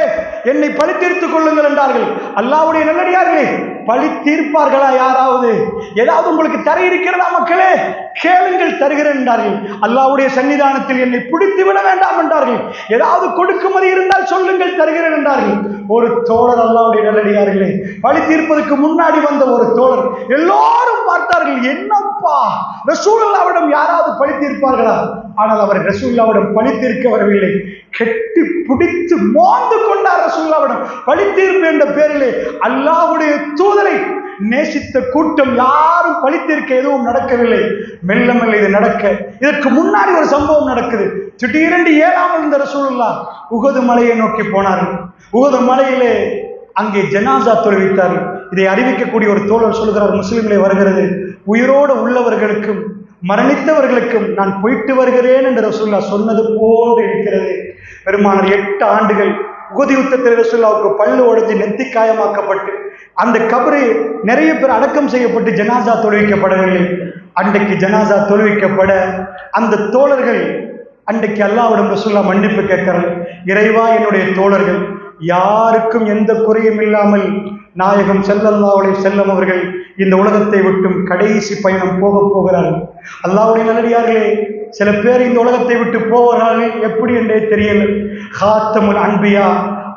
என்னை பழி தீர்த்துக் கொள்ளுங்கள் என்றார்கள். அல்லாஹ்வுடைய நல்லடியார்களே, பழி தீர்ப்பார்களா யாராவது? ஏதாவது உங்களுக்கு தர இருக்கிறதா மக்களே? கேளுங்கள், தருகிறேன் என்றார்கள். அல்லாஹ்வுடைய சன்னிதானத்தில் என்னை பிடித்து விட வேண்டாம் என்றார்கள். ஏதாவது கொடுக்குமதி இருந்தால் சொல்லுங்கள், தருகிறேன் என்றார்கள். ஒரு தோழர், அல்லாஹ்வுடைய நல்லடியார்களே, பழி தீர்ப்பதற்கு முன்னாடி வந்த ஒரு தோழர், எல்லாரும் பார்த்தார்கள், என்னப்பா ரசூலுல்லாஹ்விடம் யாராவது பழி தீர்ப்பார்களா? ஆனால் அவர் ரசூலுல்லாஹ்விடம் பழி தீர்க்க வரவில்லை, கெட்டி பிடித்து மோந்து கொண்டார். ரசூலுல்லாஹ்விடம் பழி தீர்ப்பு என்ற பேரிலே அல்லாஹ்வுடைய தூதரை நேசித்த கூட்டம் யாரும் பழி தீர்க்க எதுவும் நடக்கவில்லை. மெல்ல மெல்ல இது நடக்க, இதற்கு முன்னாடி ஒரு சம்பவம் நடக்குது. திடீரென்று ஏழாமல் இருந்த ரசூலுல்லாஹ் உஹது மலையை நோக்கி போனார்கள். உஹது மலையிலே அங்கே ஜனாசா தொழுவித்தார்கள். இதை அறிவிக்கக்கூடிய ஒரு தோழர் சொல்கிறார், முஸ்லிம்களே வருகிறது, உயிரோடு உள்ளவர்களுக்கும் மரணித்தவர்களுக்கும் நான் போயிட்டு வருகிறேன் என்று ரசூலுல்லாஹ் சொன்னது போன்று இருக்கிறது. பெருமானார் 8 ஆண்டுகள் உஹது யுத்தத்தில் ரசூலுல்லாஹ்வுக்கு பல்லு உடைஞ்சு நெத்தி காயமாக்கப்பட்டு அந்த கபரை நிறைய பேர் அடக்கம் செய்யப்பட்டு ஜனாசா தொழுவிக்கப்படவில்லை. அன்றைக்கு ஜனாசா தொழுவிக்கப்பட அந்த தோழர்கள் அன்றைக்கு அல்லாஹ்விடம் ரசூலுல்லாஹ் மன்னிப்பு கேட்கிறார்கள். இறைவா, என்னுடைய தோழர்கள் யாருக்கும் எந்த குறையும் இல்லாமல் நாயகம் ஸல்லல்லாஹு அலைஹி வஸல்லம் அவர்கள் இந்த உலகத்தை விட்டும் கடைசி பயணம் போகிறார்கள். அல்லாஹ்வுடைய நல்லடியார்களே, சில பேர் இந்த உலகத்தை விட்டு போவார்கள், எப்படி என்றே தெரியல. ஹாத்தமுல் அன்பியா,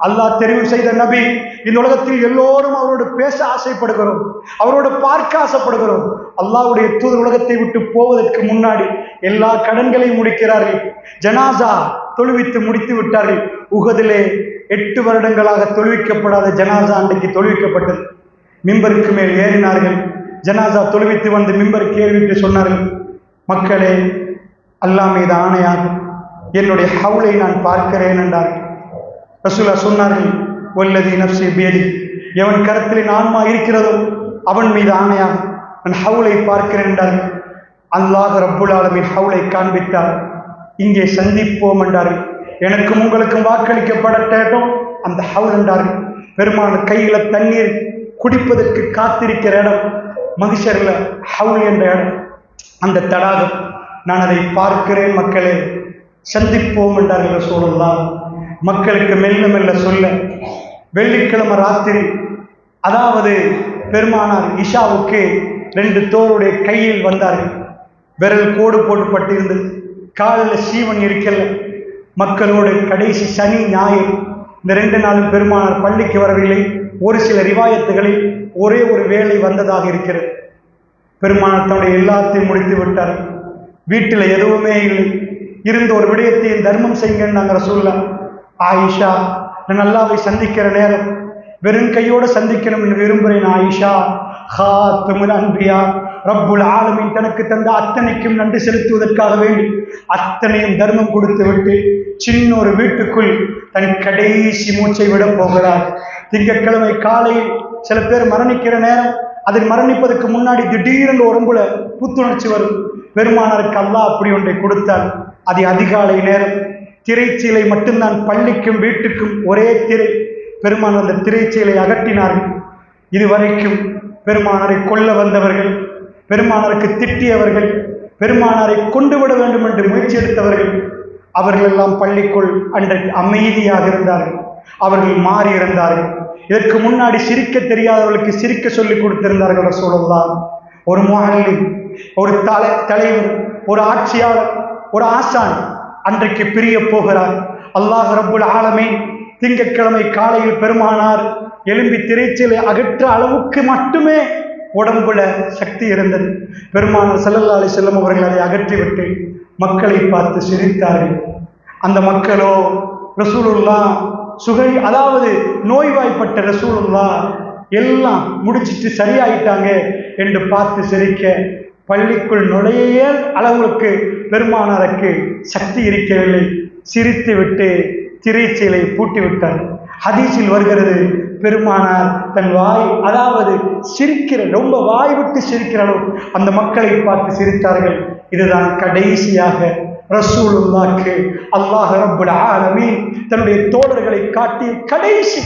அல்லாஹ் தெரிவு செய்த நபி. இந்த உலகத்தில் எல்லோரும் அவரோடு பேச ஆசைப்படுகிறோம், அவரோடு பார்க்க ஆசைப்படுகிறோம். அல்லாஹ்வுடைய தூதர் உலகத்தை விட்டு போவதற்கு முன்னாடி எல்லா கடன்களையும் முடிக்கிறார்கள். ஜனாசா தொழுவித்து முடித்து விட்டார்கள். உஹதிலே 8 வருடங்களாக தொழுவிக்கப்படாத ஜனாசா அன்றைக்கு தொழுவிக்கப்பட்டது. மிம்பருக்கு மேல் ஏறினார்கள். ஜனாசா தொழுவித்து வந்து மிம்பருக்கு ஏறிவிட்டு சொன்னார்கள், மக்களே, அல்லாஹ் மீது ஆணையாக என்னுடைய ஹவுலை நான் பார்க்கிறேன் என்றார்கள். ரசூலுல்லாஹ் சொன்னார்கள், வல்லதி நஃப்ஸி பியதி, எவன் கரத்திலே ஆன்மா இருக்கிறதோ அவன் மீது ஆணையாக நான் ஹவுலை பார்க்கிறேன் என்றார்கள். அல்லாஹ் ரப்புல் ஆலமீன் ஹவுலை காண்பித்தார். இங்கே சந்திப்போம் என்றார்கள். எனக்கும் உங்களுக்கும் வாக்களிக்கப்படட்டும் அந்த ஹவுல் என்றார்கள். பெருமானார் கையில தண்ணீர் குடிப்பதற்கு காத்திருக்கிற இடம் மகிஷர்ல ஹவுல் என்ற இடம், அந்த தடாகம். நான் அதை பார்க்கிறேன். மக்களே சந்திப்போம் என்றார்கள் ரசூலுல்லாஹ். மக்களுக்கு மெல்ல மெல்ல சொல்ல வெள்ளிக்கிழமை ராத்திரி, அதாவது பெருமானார் இஷாவுக்கு 2 தோளுடைய கையில் வந்தார்கள். விரல் கோடு போட்டுப்பட்டிருந்தது, காலில் சீவன் இருக்கல. மக்களோடு கடைசி சனி ஞாயிறு இந்த 2 நாளும் பெருமானார் பள்ளிக்கு வரவில்லை. ஒரு சில ரிவாயத்துகளில் ஒரே ஒரு வேளை வந்ததாக இருக்கிறது. பெருமானார் தன்னுடைய எல்லாத்தையும் முடித்து விட்டார். வீட்டில் எதுவுமே இல்லை. இருந்த ஒரு விடயத்தையும் தர்மம் செய்யுங்கன்னு நாங்கள் ரசூலுல்லாஹ். ஆயிஷா, நான் அல்லாஹ்வை சந்திக்கிற நேரம் வெறும் கையோடு சந்திக்கணும் என்று விரும்புகிறேன் ஆயிஷா. ஹாத்தமுல் அன்பியா, ரப்புல் ஆலமீன் தனக்கு தந்த அத்தனைக்கும் நன்றி செலுத்துவதற்காக வேண்டி அத்தனையும் தர்மம் கொடுத்து விட்டு சின்ன ஒரு வீட்டுக்குள் தன் கடைசி மூச்சை விட போகிறார். திங்கட்கிழமை காலையில் சில பேர் மரணிக்கிற நேரம், அதில் மரணிப்பதற்கு முன்னாடி திடீரென்று உடம்புல புத்துணர்ச்சி வரும். பெருமானாருக்கு அல்லாஹ் அப்படி ஒன்றை கொடுத்தார். அது அதிகாலை நேரம். திரைச்சீலை மட்டும்தான், பள்ளிக்கும் வீட்டுக்கும் ஒரே திரை. பெருமானார் அந்த திரைச்சீலை அகற்றினார்கள். இதுவரைக்கும் பெருமானாரை கொல்ல வந்தவர்கள், பெருமானாருக்கு திட்டியவர்கள், பெருமானாரை கொண்டு விட வேண்டும் என்று முயற்சி எடுத்தவர்கள், அவர்கள் எல்லாம் பள்ளிக்குள் அன்றைக்கு அமைதியாக இருந்தார்கள். அவர்கள் மாறி இருந்தார்கள். இதற்கு முன்னாடி சிரிக்க தெரியாதவர்களுக்கு சிரிக்க சொல்லிக் கொடுத்திருந்தார்கள் ரசூலுல்லாஹ். ஒரு முஅல்லிம், ஒரு தலைவர், ஒரு ஆட்சியாளர், ஒரு ஆசான் அன்றைக்கு பிரிய போகிறார். அல்லாஹ் ரப்புல் ஆலமீன் திங்கட்கிழமை காலையில் பெருமானார் எழும்பி திரைச்சீலை அகற்ற அளவுக்கு மட்டுமே உடம்புல சக்தி இருந்தது. பெருமானார் ஸல்லல்லாஹு அலைஹி வஸல்லம் அவர்கள் அதை அகற்றிவிட்டு மக்களை பார்த்து சிரித்தார்கள். அந்த மக்களோ ரசூலுல்லாஹ் அதாவது நோய்வாய்ப்பட்ட ரசூலுல்லாஹ் எல்லாம் முடிச்சிட்டு சரியாயிட்டாங்க என்று பார்த்து சிரிக்க, பள்ளிக்குள் நுழைய அளவுக்கு பெருமானாருக்கு சக்தி இருக்கவில்லை. சிரித்து விட்டு திரைச்சீலை பூட்டி விட்டார். ஹதீஸில் வருகிறது, பெருமானார் தன் வாய், அதாவது சிரிக்கிற, ரொம்ப வாய் விட்டு சிரிக்கிற அளவு அந்த மக்களை பார்த்து சிரித்தார்கள். இதுதான் கடைசியாக ரசூலுல்லாஹ்க்கு அல்லாஹ் ரப்புல் ஆலமீன் தன்னுடைய தோழர்களை காட்டிய கடைசி.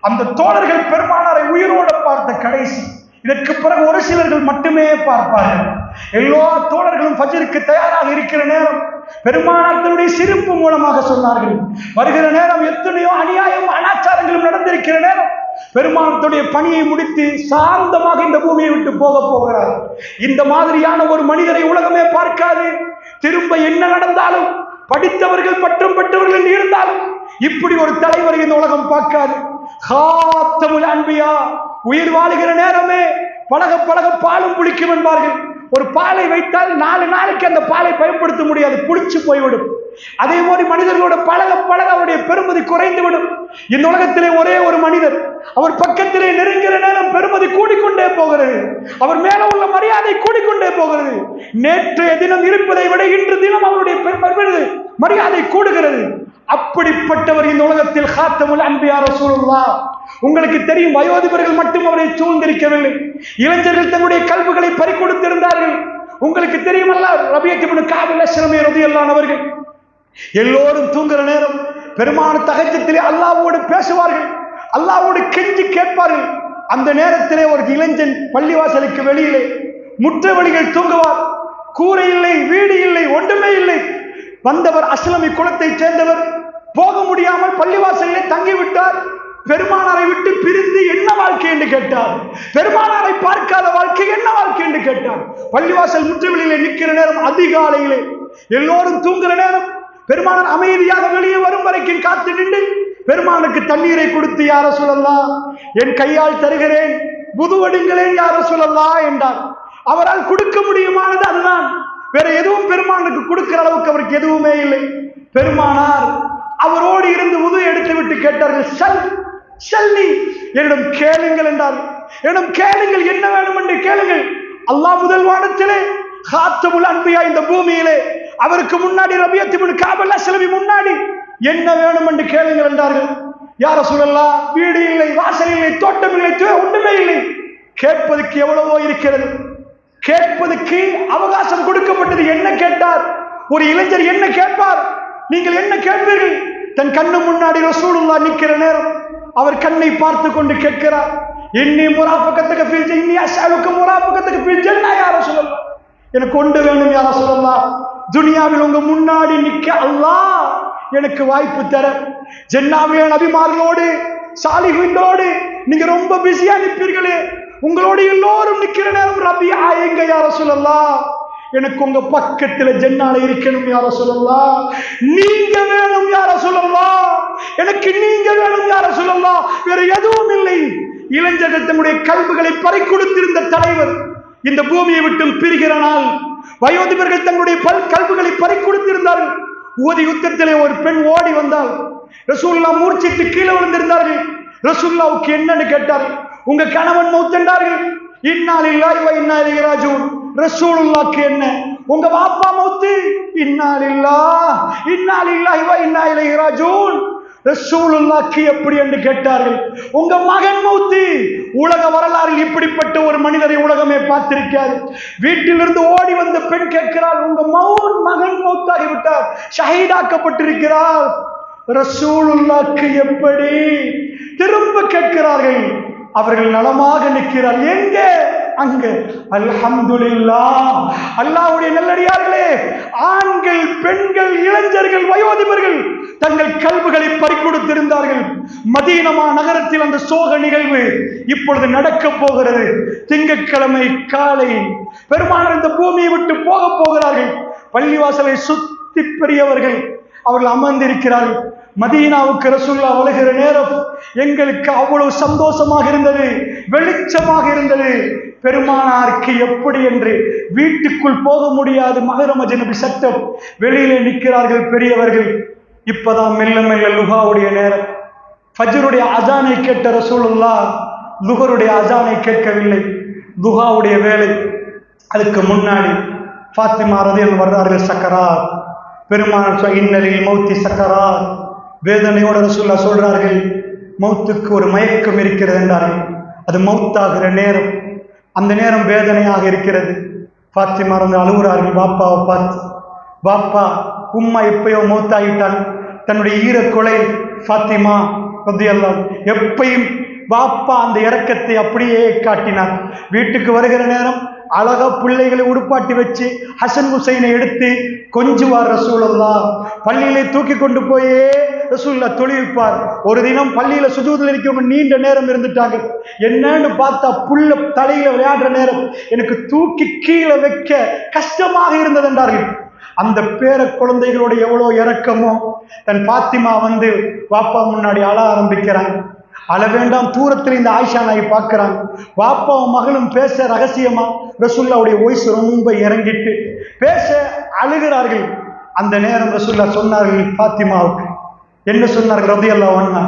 அந்த தோழர்கள் பெருமானாரை உயிரோடு பார்த்த கடைசி. இதற்கு பிறகு ஒரு சிலர்கள் மட்டுமே பார்ப்பார்கள். எல்லா தோழர்களும் ஃபஜ்ருக்கு தயாராக இருக்கிற நேரம் பெருமானார் தன்னுடைய சிரிப்பு மூலமாக சொன்னார்கள். வருகிற நேரம் எத்தனையோ அநியாயம் அனாச்சாரங்களும் நடந்திருக்கிற நேரம் பெருமானத்துடைய பணியை முடித்து சாந்தமாக இந்த பூமியை விட்டு போகிறார். இந்த மாதிரியான ஒரு மனிதரை உலகமே பார்க்காது. திரும்ப என்ன நடந்தாலும், படித்தவர்கள் பட்டம் பெற்றவர்கள் இருந்தாலும் இப்படி ஒரு தலைவர் இந்த உலகம் பார்க்காது. ஹாத்தமுல் அன்பியா, உயிர் வாழுகிற நேரமே பழக பழக பாலும் புளிக்கும் என்பார்கள். ஒரு பாலை வைத்தால் 4 நாளைக்கு அந்த பாலை பயன்படுத்த முடியாது, புளிச்சு போய்விடும். அதே மாதிரி மனிதர்களோட பழக பழக அவருடைய பெருமதி குறைந்துவிடும். இந்த உலகத்திலே ஒரே ஒரு மனிதர், அவர் பக்கத்திலே நெருங்கிற நேரம் பெருமதி கூடிக்கொண்டே போகிறது. அவர் மேல உள்ள மரியாதை கூடிக்கொண்டே போகிறது. நேற்றைய தினம் இருப்பதை விட இன்று தினம் அவருடைய மரியாதை கூடுகிறது. அப்படிப்பட்டவர் இந்த உலகத்தில் ஹாத்தமுல் அன்பியா ரசூலுல்லாஹ். உங்களுக்கு தெரியும், வயோதிபர்கள் மட்டும் அவரை சூழ்ந்திருக்கவில்லை, இளைஞர்கள் தன்னுடைய கல்விகளை பறிகொடுத்திருந்தார்கள். உங்களுக்கு தெரியுமல்ல, ரபியத் இப்னு கஅப் அல்-அஸ்லமி ரலியல்லாஹு அன்ஹு அவர்கள் எல்லோரும் தூங்குற நேரம் பெருமானார் தஹஜ்ஜுதிலே அல்லாஹ்வோடு பேசுவார்கள், அல்லாஹ்வோடு கெஞ்சி கேட்பார்கள். அந்த நேரத்திலே ஒரு இளைஞன் பள்ளிவாசலுக்கு வெளியிலே முற்ற வழிகள் தூங்குவார். கூரை இல்லை, வீடு இல்லை, ஒன்றுமே இல்லை. வந்தவர் அஸ்லமி குலத்தை சேர்ந்தவர், போக முடியாமல் பள்ளிவாசலிலே தங்கிவிட்டார். பெருமானாரை விட்டு பிரிந்து என்ன வாழ்க்கை என்று கேட்டார். பெருமானாரை பார்க்காத வாழ்க்கை என்ன வாழ்க்கை என்று கேட்டார். பள்ளிவாசல் முற்றுவெளியிலே நிற்கிற நேரம், அதிகாலையிலே எல்லோரும் தூங்குற நேரம் பெருமானார் அமைதியாக வெளியே வரும் வரைக்கும் காத்து நின்று பெருமானுக்கு தண்ணீரை கொடுத்து, யா ரசூலல்லாஹ், என் கையால் தருகிறேன், புதுவடுங்களேன் யா ரசூலல்லாஹ் என்றார். அவரால் கொடுக்க முடியுமானது அதுதான். வேற எதுவும் பெருமானுக்கு கொடுக்கிற அளவுக்கு அவருக்கு எதுவுமே இல்லை. பெருமானார் அவரோடு இருந்து உது எடுத்து விட்டு கேட்டார்கள், ஷல்லி, என்னிடம் கேளுங்கள் என்றார்கள். என்னிடம் கேளுங்கள், என்ன வேணும் என்று கேளுங்கள். அல்லாஹ் முதல் வானத்திலே ஹாத்தமுல் அன்பியா இந்த பூமியிலே அவருக்கு முன்னாடி ரபியத் இப்னு கஅப் அல்-அஸ்லமி முன்னாடி என்ன வேணும் என்று கேளுங்கள் என்றார்கள். யா ரசூலல்லாஹ், வீடு இல்லை, வாசல் இல்லை, தோட்டம் இல்லை, ஒன்றுமே இல்லை. கேட்பதற்கு எவ்வளவோ இருக்கிறது, கேட்பதற்கு அவகாசம் கொடுக்கப்பட்டது. என்ன கேட்டார்? ஒரு இளைஞர் என்ன கேட்பார்? நீங்கள் என்ன கேட்பீர்கள்? தன் கண்ணு முன்னாடி ரசூலுல்லாஹ் நிற்கிற நேரம் அவர் கண்ணை பார்த்து கொண்டு கேட்கிறார், இன்னி முராஃபகத்துக்கு ஃபில் ஜன்னah, இன்னி அஸ்அலுக முராஃபகத்துக்கு ஃபில் ஜன்னah யா ரசூலுல்லாஹ். எனக்கு ஒன்று வேணும் யா ரசூலுல்லாஹ், துனியாவில் உங்க முன்னாடி நிற்க அல்லாஹ் எனக்கு வாய்ப்பு தர. ஜன்னாவிலே நபிமார்களோடு சாலிஹீன்களோடு நீங்க ரொம்ப பிஸியா நிற்பீர்களே, உங்களோடு எல்லோரும் நிற்கிற நேரம் ரபியா எங்க யா ரசூலுல்லாஹ், எனக்கு உங்க பக்கத்துல ஜன்னால இருக்கணும் யா ரசூலுல்லாஹ், நீங்க வேணும் யா ரசூலுல்லாஹ், எனக்கு நீங்க வேணும் யா ரசூலுல்லாஹ், வேற எதுவும் இல்லை. இளைஞர்கள் தன்னுடைய கல்புகளை பறி கொடுத்திருந்த தலைவர் இந்த பூமியை விட்டு பிரிகிற நாள் வயோதிபர்கள் தங்களுடைய கல்புகளை பறி கொடுத்திருந்தார்கள். உஹது யுத்தத்திலே ஒரு பெண் ஓடி வந்தால் ரசூலுல்லாஹ் மூர்ச்சிட்டு கீழே விழுந்திருந்தார்கள். ரசூலுல்லாஹ்வுக்கு என்னன்னு கேட்டார்கள். உங்க கணவன் மௌத்தென்றார்கள். இன்னா லில்லாஹி வ இன்னா இலைஹி ராஜிஊன். ரசூலுல்லாஹ்க்கு என்ன? உங்க வாப்பா மௌத்து. இன்னா லில்லாஹி வ இன்னா இலைஹி ராஜிஊன். ரசூலுல்லாஹ்க்கு எப்படி என்று கேட்டார்கள். உங்க மகன் மௌத்து. உலக வரலாறில் இப்படிப்பட்ட ஒரு மனிதரை உலகமே பார்த்திருக்காது. வீட்டிலிருந்து ஓடி வந்த பெண் கேட்கிறாள், உங்க மகன் மௌத்தாகிவிட்டார், ஷஹீதாக்கப்பட்டிருக்கிறார். ரசூலுல்லாஹ்க்கு எப்படி? திரும்ப கேட்கிறார்கள். அவர்கள் நலமாக நிற்கிறார். எங்க? அங்க. அல்ஹம்துலில்லாஹ். அல்லாஹ்வுடைய நல்லடியார்களே, ஆண்கள், பெண்கள், இளைஞர்கள், வயோதிபர்கள் தங்கள் கல்புகளை பறிகொடுத்திருந்தார்கள். மதீனா நகரத்தில் அந்த சோக நிகழ்வு இப்பொழுது நடக்க போகிறது. திங்கட்கிழமை காலை பெருமானார் இந்த பூமியை விட்டு போக போகிறார்கள். பள்ளிவாசலை சுத்தி பெரியவர்கள் அவர்கள் அமர்ந்திருக்கிறார்கள். மதீனாவுக்கு ரசூலுல்லாஹ் வருகிற நேரம் எங்களுக்கு அவ்வளவு சந்தோஷமாக இருந்தது, வெளிச்சமாக இருந்தது. பெருமானாருக்கு எப்படி என்று வீட்டுக்குள் போக முடியாது. மஹரம் அஜ்னபி சட்டம். வெளியிலே நிற்கிறார்கள் பெரியவர்கள். இப்பதான் மெல்ல மெல்ல லுஹாவுடைய நேரம். ஃபஜ்ருடைய அஜானை கேட்ட ரசூலுல்லாஹ் லுஹருடைய அஜானை கேட்கவில்லை. லுஹாவுடைய வேலை. அதுக்கு முன்னாடி ஃபாத்திமா ரலியல்லாஹு வர்றார்கள். சக்கராத். பெருமானார் இன்னலில் மௌத்தி சக்கராத். வேதனையோட ரசூலுல்லாஹ் சொல்றார்கள், மௌத்துக்கு ஒரு மயக்கம் இருக்கிறது என்றார்கள். அது மௌத்தாகிற நேரம். அந்த நேரம் வேதனையாக இருக்கிறது. ஃபாத்திமா அழுகுறார்கள் பாப்பாவை பார்த்து. பாப்பா உம்மா எப்பயோ மௌத்தாகிட்டாங்க. தன்னுடைய ஈரக்கொலை ஃபாத்திமா ரலியல்லாஹு எப்பையும் பாப்பா அந்த இரக்கத்தை அப்படியே காட்டினார். வீட்டுக்கு வருகிற நேரம் அழகா பிள்ளைகளை உடுப்பாட்டி வச்சு ஹசன் ஹுசைனை எடுத்து கொஞ்சுவார் ரசூலுல்லாஹ். பள்ளியிலே தூக்கி கொண்டு போயே ரசூலுல்லாஹ் தொழுவிப்பார். ஒரு தினம் பள்ளியில சுஜூதுல இருக்கவங்க நீண்ட நேரம் இருந்துட்டாங்க. என்னன்னு பார்த்தா புள்ள தலையில விளையாடுற நேரம் எனக்கு தூக்கி கீழே வைக்க கஷ்டமாக இருந்தது என்றார்கள். அந்த பேர குழந்தைகளோட எவ்வளவு இரக்கமோ. தன் பாத்திமா வாப்பா முன்னாடி அழ ஆரம்பிக்கிறாங்க. அழ வேண்டாம், தூரத்தில் இந்த ஆயிஷா நாயை பார்க்கிறாங்க. வாப்பாவும் மகளும் பேச ரகசியமா. ரசூலுல்லாஹ்வுடைய வாய்ஸ் ரொம்ப இறங்கிட்டு பேச அழுகிறார்கள். அந்த நேரம் ரசூலுல்லாஹ் சொன்னார்கள் பாத்திமாவுக்கு. என்ன சொன்னார்கள் ரலியல்லாஹு அன்ஹா?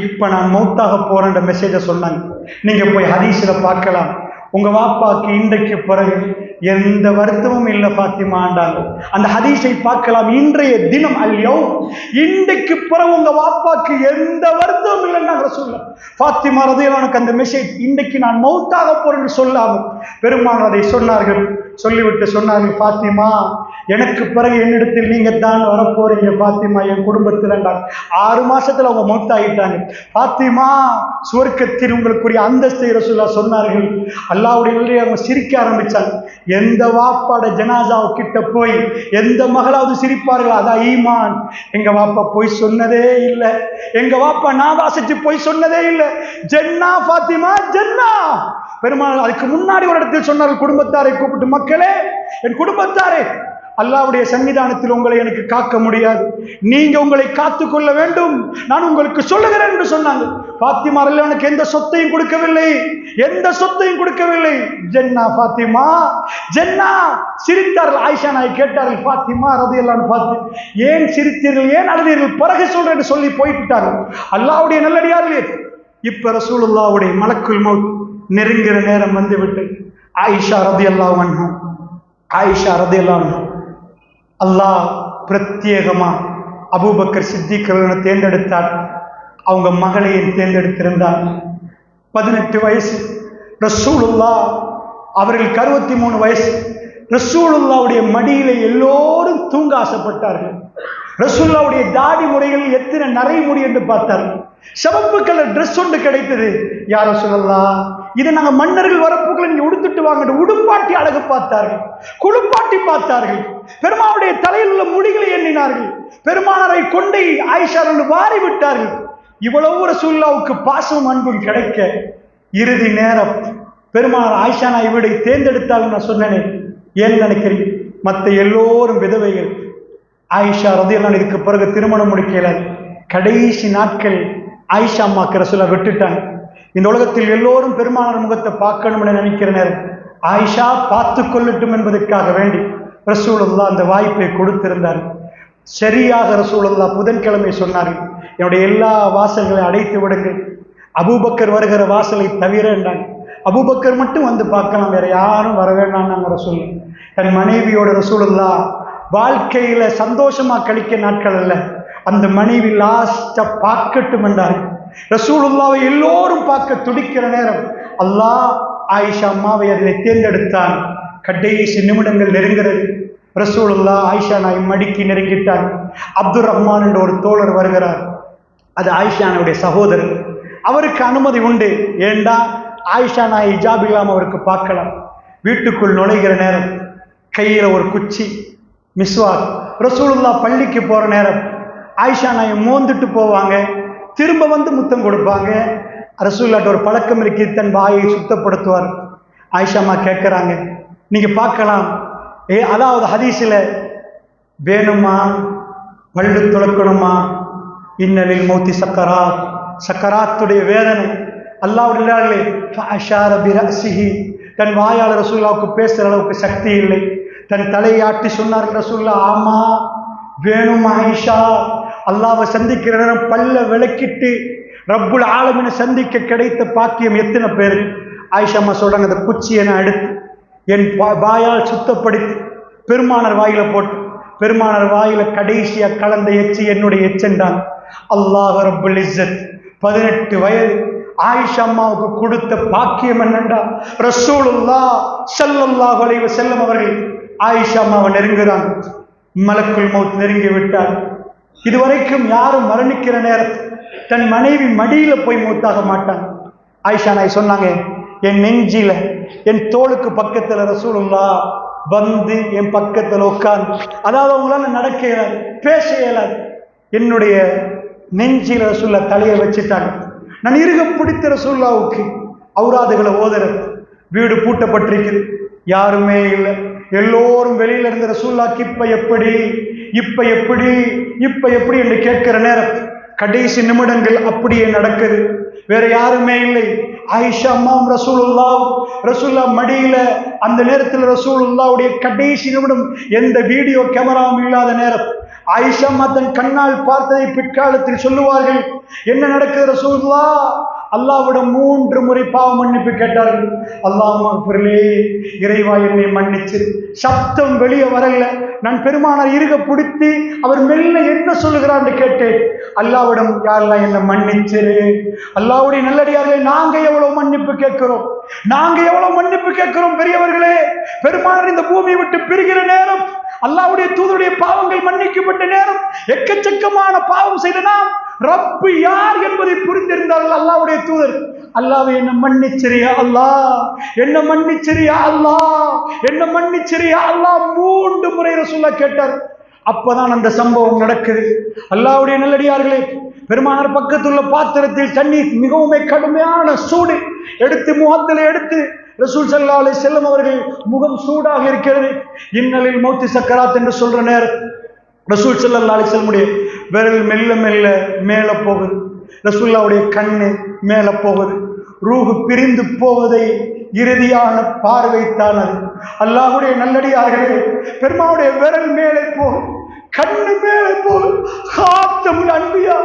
இப்ப நான் மௌத்தாக போறேன்ற மெசேஜை சொன்னாங்க. நீங்க போய் ஹதீஸ்ல பார்க்கலாம். உங்க வாப்பாக்கு இன்றைக்கு பிறகு எந்த வருத்தமும் இல்லை பாத்திமாண்டாங்க. அந்த ஹதீஸை பார்க்கலாம். இன்றைய தினம் அல்லையோ, இன்றைக்கு பிறகு உங்க வாப்பாக்கு எந்த வருத்தமும் இல்லைன்னா ரசூலுல்லாஹ். பாத்திமா ரலியல்லாஹு அந்த மெசேஜ் இன்றைக்கு நான் மௌத்தாக போறேன்னு சொல்லாமல் பெருமானார் அதை சொன்னார்கள். சொல்லிவிட்டு சொன்னார்கள், பாத்திமா எனக்கு பிறகு என்னிடத்தில் நீங்க தான் வரப்போறீங்க பாத்திமா, என் குடும்பத்தில். 6 மாசத்துல அவங்க மௌத்தாகிட்டாங்க. பாத்திமா சுவர்க்கத்தில் உங்களுக்குரிய அந்தஸ்தை ரசூலுல்லாஹ் சொன்னார்கள். அல்லாஹ்வுடைய அவங்க சிரிக்க ஆரம்பிச்சாங்க. எந்த வாப்பாட ஜனாசாவு கிட்ட போய் எந்த மகளாவது சிரிப்பார்கள்? அதான் ஈமான். எங்க வாப்பா போய் சொன்னதே இல்லை. எங்க வாப்பா நான் வாசிச்சு போய் சொன்னதே இல்லை. ஜன்னா பாத்திமா ஜன்னா. பெருமாள் அதுக்கு முன்னாடி ஒரு இடத்தில் சொன்னார்கள், குடும்பத்தாரை கூப்பிட்டு, மக்களே என் குடும்பத்தாரே, அல்லாஹ்வுடைய சன்னிதானத்தில் உங்களை எனக்கு காக்க முடியாது, நீங்க உங்களை காத்துக் கொள்ள வேண்டும், நான் உங்களுக்கு சொல்லுகிறேன் என்று சொன்னாங்க. பாத்திமா ரலியல்லாஹு எந்த சொத்தையும் கொடுக்கவில்லை, எந்த சொத்தையும் கொடுக்கவில்லை. ஜன்னா பாத்திமா ஜன்னா. சிரித்தார்கள். ஆயிஷா நாயை கேட்டார்கள், பாத்திமா ரலியல்லாஹு பார்த்து, ஏன் சிரித்தீர்கள், ஏன் அழுதீர்கள், பிறகு சொல்றேன்னு சொல்லி போய்விட்டார்கள். அல்லாஹ்வுடைய நல்லடியார்களே, இப்ப ரசூலுல்லாஹ்வுடைய மலக்குல் மௌத் நெருங்கிற நேரம் வந்துவிட்டு ஆயிஷா ரலியல்லாஹு அன்ஹா அல்லாஹ் பிரத்யேகமா அபூபக்கர் சித்திக் அவர்களை தேர்ந்தெடுத்தார். அவங்க மகளையும் தேர்ந்தெடுத்திருந்தார். 18 வயசு. ரசூலுல்லாஹ் அவர்களுக்கு 63 வயசு. ரசூலுல்லாவுடைய மடியில எல்லோரும் தூங்க ஆசைப்பட்டார்கள். ரசூலுல்லாவுடைய தாடி முறைகள் எத்தனை நரைமுடி என்று பார்த்தார்கள். சிவப்பு கலர் டிரெஸ் ஒன்று கிடைத்தது. யா ரசூலல்லாஹ், இதை நாங்க மன்னர்கள் வரப்புகளை நீங்க உடுத்துட்டு வாங்க. உடுப்பாட்டி அழகு பார்த்தார்கள், குளிப்பாட்டி பார்த்தார்கள். பெருமாவுடைய தலையில் உள்ள முடிகளை எண்ணினார்கள். பெருமானாரை கொண்டை ஆயிஷா வாரி விட்டார்கள். இவ்வளவு ரசூலுல்லாவுக்கு பாசம் அன்பும் கிடைக்க இறுதி நேரம் பெருமானார் ஆயிஷா நான் இவரை தேர்ந்தெடுத்தாலும் நான் சொன்னேனே, ஏன் நினைக்கிறேன்? மற்ற எல்லோரும் விதவைகள். ஆயிஷா ரலியல்லாஹு அன்ஹா இதுக்கு பிறகு திருமணம் முடிக்கல. கடைசி நாட்கள் ஆயிஷா அம்மாக்கு ரசூலுல்லாஹ் விட்டுட்டாங்க. இந்த உலகத்தில் எல்லோரும் பெருமானார் முகத்தை பார்க்கணும்னு நினைக்கிற நேரம் ஆயிஷா பார்த்து கொள்ளட்டும் என்பதற்காக வேண்டி ரசூலுல்லாஹ் அந்த வாய்ப்பை கொடுத்திருந்தார். சரியாக ரசூலுல்லாஹ் புதன்கிழமை சொன்னார்கள், என்னுடைய எல்லா வாசல்களையும் அடைத்து விடுங்கள், அபூபக்கர் வருகிற வாசலை தவிர என்றாங்க. அபூபக்கர் மட்டும் வந்து பார்க்கலாம், வேற யாரும் வர வேண்டாம் நாங்கள் ரசூல். தன் மனைவியோட ரசூலுல்லாஹ் வாழ்க்கையில சந்தோஷமா கழிக்க நாட்கள் அல்ல, அந்த மனைவி லாஸ்டா பார்க்கட்டும் என்றார்கள். ரசூலுல்லாவை எல்லோரும் பார்க்க துடிக்கிற நேரம் அல்லாஹ் ஆயிஷா அம்மாவை அதில் தேர்ந்தெடுத்தான். கடைசி நிமிடங்கள் நெருங்கிறது. ரசூலுல்லாஹ் ஆயிஷா நாய் மடிக்கு நெருங்கிட்டார். அப்துல் ரஹ்மான் என்ற ஒரு தோழர் வருகிறார். அது ஆயிஷானுடைய சகோதரர். அவருக்கு அனுமதி உண்டு. ஏண்டா ஆயிஷா நாய் ஹிஜாப் இல்லாமல் அவருக்கு பார்க்கலாம். வீட்டுக்குள் நுழைகிற நேரம் கையில ஒரு குச்சி, மிஸ்வாக். ரசூலுல்லாஹ் பள்ளிக்கு போற நேரம் ஆயிஷா நாயை மோந்துட்டு போவாங்க, திரும்ப வந்து முத்தம் கொடுப்பாங்க. ரசூலுல்லாஹ்ட்ட ஒரு பழக்கம் இருக்கு, தன் வாயை சுத்தப்படுத்துவார். ஆயிஷா அம்மா கேட்குறாங்க, நீங்க பார்க்கலாம், அதாவது ஹதீஸ்ல வேணுமா பல்லு துளக்கணுமா, இன்னலில் மௌத்தி சக்கராத், சக்கராத்துடைய வேதனை. அல்லாஹ்வுடைய தன் வாயால் ரசூலுல்லாஹ்வுக்கு பேசுற அளவுக்கு சக்தி இல்லை. தன் தலையை ஆட்டி சொன்னார்கள் ரசூலுல்லாஹ், ஆமா வேணும் ஆயிஷா, அல்லாஹ்வை சந்திக்கிற நேரம் பல்ல விளக்கிட்டு ரப்புல் ஆலமீனை சந்திக்க கிடைத்த பாக்கியம் எத்தனை பேர். ஆயிஷா அம்மா சொல்றாங்க, அந்த குச்சியை நான் எடுத்து என் வாயால் சுத்தப்படுத்தி பெருமானார் வாயில போட்டு, பெருமானார் வாயில கடைசியா கலந்த எச்சி என்னுடைய எச்சென்றான். அல்லாஹ் ரப்புல் இஸ்ஸத் 18 வயது ஆயிஷா அம்மாவுக்கு கொடுத்த பாக்கியம் என்னண்டா, ரசூலுல்லாஹ் ஸல்லல்லாஹு அலைஹி வஸல்லம் அவர்கள் ஆயிஷா அம்மாவை நெருங்குறாங்க. மலக்குல் மௌத் நெருங்கி விட்டார். இதுவரைக்கும் யாரும் மரணிக்கிற நேரத்தில் தன் மனைவி மடியில போய் மௌத்தாக மாட்டாங்க. ஆயிஷா நாய் சொன்னாங்க, என் நெஞ்சில என் தோளுக்கு பக்கத்துல ரசூலுல்லாஹ் வந்து என் பக்கத்துல உட்கார்ந்து, அதாவது அவங்களால நடக்க இயலாது, பேச இயலாது, என்னுடைய நெஞ்சில ரசூலுல்லாஹ் தலையை வச்சுட்டாங்க. நான் இருக பிடித்த ரசூலுல்லாஹ்வுக்கு அவுராதுகளை ஓதுறது. வீடு பூட்டப்பட்டிருக்குது, யாருமே இல்லை, எல்லோரும் வெளியில இருந்த ரசூலுல்லாஹ்க்கு இப்ப எப்படி இப்ப எப்படி இப்ப எப்படி என்று கேட்கிற நேரம் கடைசி நிமிடங்கள் அப்படியே நடக்குது. வேற யாருமே இல்லை. ஆயிஷா அம்மாவும் ரசூலுல்லாஹ் மடியில. அந்த நேரத்தில் ரசூலுல்லாஹ்வுடைய கடைசி நிமிடம், எந்த வீடியோ கேமராவும் இல்லாத நேரம். ஆயிஷா அம்மா தன் கண்ணால் பார்த்ததை பிற்காலத்தில் சொல்லுவார்கள். என்ன நடக்குது ரசூலுல்லாஹ்? அல்லாஹ்விடம் 3 முறை பாவ மன்னிப்பு கேட்டார்கள். அல்லாஹ்வே இறைவா என்னை மன்னிச்சு. சப்தம் வெளியே வரல. நான் பெருமானார் இருக பிடித்து அவர் மெல்ல என்ன சொல்லுகிறான்னு கேட்டேன். அல்லாஹ்விடம், யா அல்லாஹ் என்னை மன்னிச்சிரு. அல்லாஹ்வுடைய நல்லடியார்களே, நாங்க எவ்வளவு மன்னிப்பு கேட்கிறோம், நாங்க எவ்வளவு மன்னிப்பு கேட்கிறோம் பெரியவர்களே. பெருமானார் இந்த பூமியை விட்டு பிரிகிற நேரம், அல்லாஹ்வுடைய தூதருடைய பாவங்கள் மன்னிக்கப்பட்ட நேரம், எக்கச்சக்கமான பாவம் செய்த நாம் ரப்பு யார் என்பதை புரிந்திருந்தார்கள் அல்லாஹ்வுடைய தூதர். அல்லாஹ்வே என்ன மன்னிச்சிரியா அல்லாஹ், என்ன மன்னிச்சிரியா அல்லாஹ், என்ன மன்னிச்சிரியா அல்லாஹ் 3 முறை ரசூலுல்லாஹ் கேட்டார். அப்பதான் அந்த சம்பவம் நடக்குது. அல்லாஹ்வுடைய நல்லடியார்களே, பெருமானார் பக்கத்துள்ள பாத்திரத்தில் தண்ணீர் மிகவும் கடுமையான சூடு எடுத்து முகத்திலே எடுத்து ரசூல் ஸல்லல்லாஹு அலைஹி வஸல்லம் அவர்கள் முகம் சூடாக இருக்கிறது. இன்னலில் மௌத்தி சக்கராத் என்று சொல்ற நேரம் ரசூல் ஸல்லல்லாஹு அலைஹி வஸல்லம் விரல் மெல்ல மெல்ல மேல போகுது. ரசூலுல்லாஹ்வுடைய கண்ணு மேல போகுது. ரூஹ் பிரிந்து போவதை இறுதியான பார்வைத்தான் அது. அல்லாஹ்வுடைய நல்லடியார்களே, பெருமாவுடைய விரல் மேலே போகும், கண்ணு மேலே போகும். ஹாத்தமுல் அன்பியா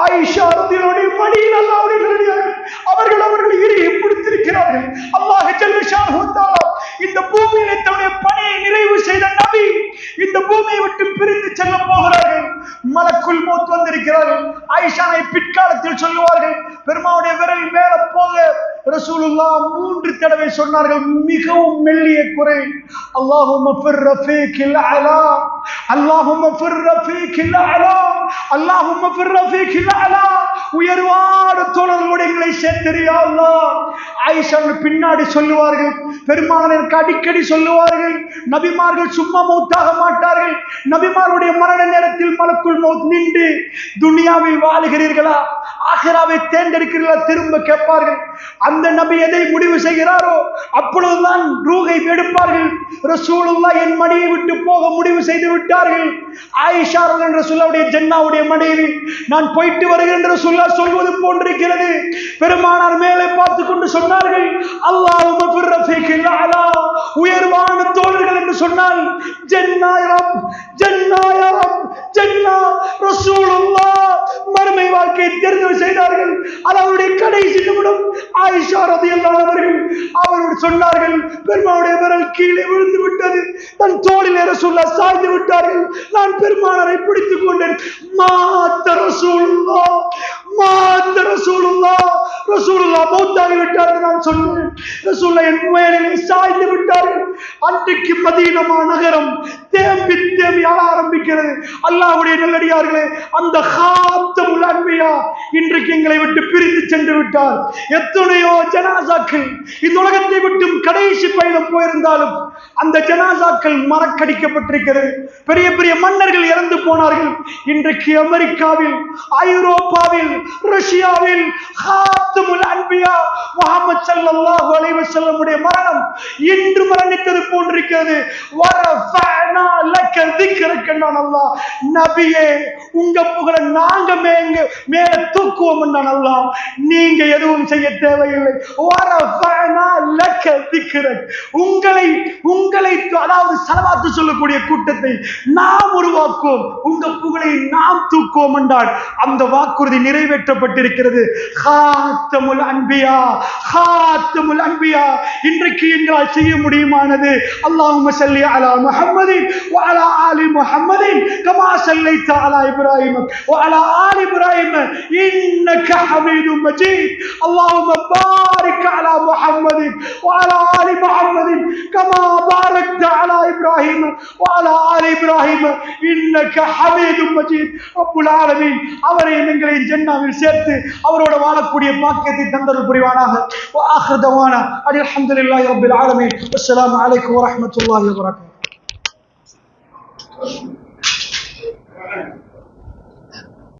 ஆயிஷா ரலியல்லாஹு மடியில் அல்லாஹ்வுடைய நல்லடியார்கள் அவர்கள் இறுகி பிடித்திருக்கிறார்கள். அல்லாஹ் ஜல்ல ஷானஹு தஆலா இந்த பூமியிலே தன்னுடைய பணியை நிறைவு செய்த நபி இந்த பூமியை விட்டு பிரிந்து செல்ல போகிறார்கள். மலக்குல் மௌத் வந்திருக்கிறார்கள். ஆயிஷாவை பிற்காலத்தில் சொல்லுவார்கள், பெருமாவுடைய விரல் மேல போக ரசூலுல்லாஹ் 3 தடவை சொன்னார்கள், மிகவும் மெல்லிய குரல், அல்லாஹும்ம ஃபிர் ரஃபீகில் அலா, அல்லாஹும்ம ஃபிர் ரஃபீகில் அலா, அல்லாஹும்ம ஃபிர் ரஃபீகில் அலா, உயர்வான தோழர்களுடைய எங்களை சேர்த்தியா அல்லாஹ். ஆயிஷா பின்னாடி சொல்லுவார்கள், பெருமானாருக்கு அடிக்கடி சொல்லுவார்கள், நபிமார்கள் சும்மா மௌத்தாக மாட்டார்கள். நபிமாருடைய மரண நேரத்தில் மலக்குல் மௌத் நின்று, துனியாவில் வாழுகிறீர்களா, ஆகிராவை தேர்ந்தெடுக்கிறீர்களா திரும்ப கேட்பார்கள். அந்த நபி எதை முடிவு செய்கிறாரோ அப்பொழுதுதான் ரூஹை எடுப்பார்கள். ரசூலுல்லாஹ் என் மடியை விட்டு போக முடிவு செய்து விட்டார்கள். ஆயிஷா ரசூலுல்லாஹ்வுடைய ஜன்னாவுடைய மனைவி, நான் போயிட்டு வருகிறேன் என்று ரசூலுல்லாஹ் சொல்வது போன்றிருக்கிறது. பெருமானார் மேலே பார்த்து கொண்டு சொன்னார்கள், அல்லாஹும்ம ஃபிர் ரஃபீகில் அலா, உயர்வான தோழர்கள் என்று சொன்னால் ஜன்னா யா ரப், ஜன்னா யா ரப், ஜன்னா. ரசூலுல்லாஹ் மறுமை வாழ்க்கையை தேர்வு செய்தார்கள். அவருடைய கடைசி நிமிடம் ஆயிஷா ரலியல்லாஹு அவர்கள் அவரோடு சொன்னார்கள், பெருமானுடைய விரல் கீழே விழுந்து விட்டது, தன் தோளிலே ரசூலுல்லாஹ் சாய்ந்து விட்டார்கள். நான் பெருமானாரை பிடித்துக் கொண்டேன். மாத்த ரசூலுல்லாஹ், மாத்த ரசூலுல்லாஹ், ரசூலுல்லாஹ் மௌத்தாகி விட்டார்கள். நான் சொன்னேன், ரசூலுல்லாஹ் என் மேலே சாய்ந்து விட்டார்கள். அன்றைக்கு மதீனா நகரம் தேம்பி தேம்பி ஆள ஆரம்பிக்கிறது. அல்லாஹ்வுடைய நல்லடியார்களே, அந்த ஹாத்தமுல் அன்பியா இன்றைக்கு எங்களை விட்டு பிரிந்து சென்று விட்டார். எத்தனையோ ஜனாசாக்கள் இந்த உலகத்தை விட்டு கடைசி பயணம் போயிருந்தாலும் அந்த ஜனாசாக்கள் மறக்கடிக்கப்பட்டிருக்கிறது. பெரிய பெரிய மன்னர்கள் இறந்து போனார்கள். இன்றைக்கு அமெரிக்காவில், ஐரோப்பாவில், ரஷ்யாவில் ஹாத்தமுல் அன்பியா முஹம்மது ஸல்லல்லாஹு அலைஹி வஸல்லம் உடைய மரணம் இன்று மரணித்தது போன்றிருக்கிறது. வரஃபஅனா லக ذிக்ரக அல்லாஹ், நபியே உங்க புகழ நாங்க மேல தூக்குவோம் என்றான் அல்லாஹ். நீங்க எதுவும் செய்ய தேவையில்லை. வரஃபஅனா லக ذிக்ரக, உங்களை அதாவது ஸலவாத் சொல்லக்கூடிய கூட்டத்தை நாம் உருவாக்குவோம், உங்க புகழை நாம் தூக்குவோம் என்றால் அந்த வாக்குறுதி நிறைவேற்றப்பட்டிருக்கிறது. ஹாத்தமுல் அன்பியா, ஹாத்தமுல் அன்பியா இன்றைக்கு எங்களால் செய்ய முடியுமானது. அல்லாஹும்ம ஸல்லி அலா முஹம்மதின் வ அலா ஆலி முஹம்மதின் கமா ஸல்லைத அலா இப்ராஹிம் வ அலா ஆலி இப்ராஹிம் இன்னக ஹமீதும் மஜீத். அல்லாஹும்ம பாரிக் அலா முஹம்மதின் வ அலா ஆலி முஹம்மதின் கமா பாரக்த அலா இப்ராஹிம் வ அலா ஆலி இப்ராஹிம் இன்னக ஹமீதும் மஜீத். ரப்புல் ஆலமீன் அவரை எங்களை ஜன்னாவில் சேர்த்து அவரோட வாழக்கூடிய பாக்கியத்தை தந்தருள் புரிவானாக. வ ஆகிரு தவானா அல்ஹம்துலில்லாஹி ரப்பில் ஆலமீன். அஸ்ஸலாமு அலைக்கும் வ ரஹ்மத்துல்லாஹி வ பரகாத்துஹு.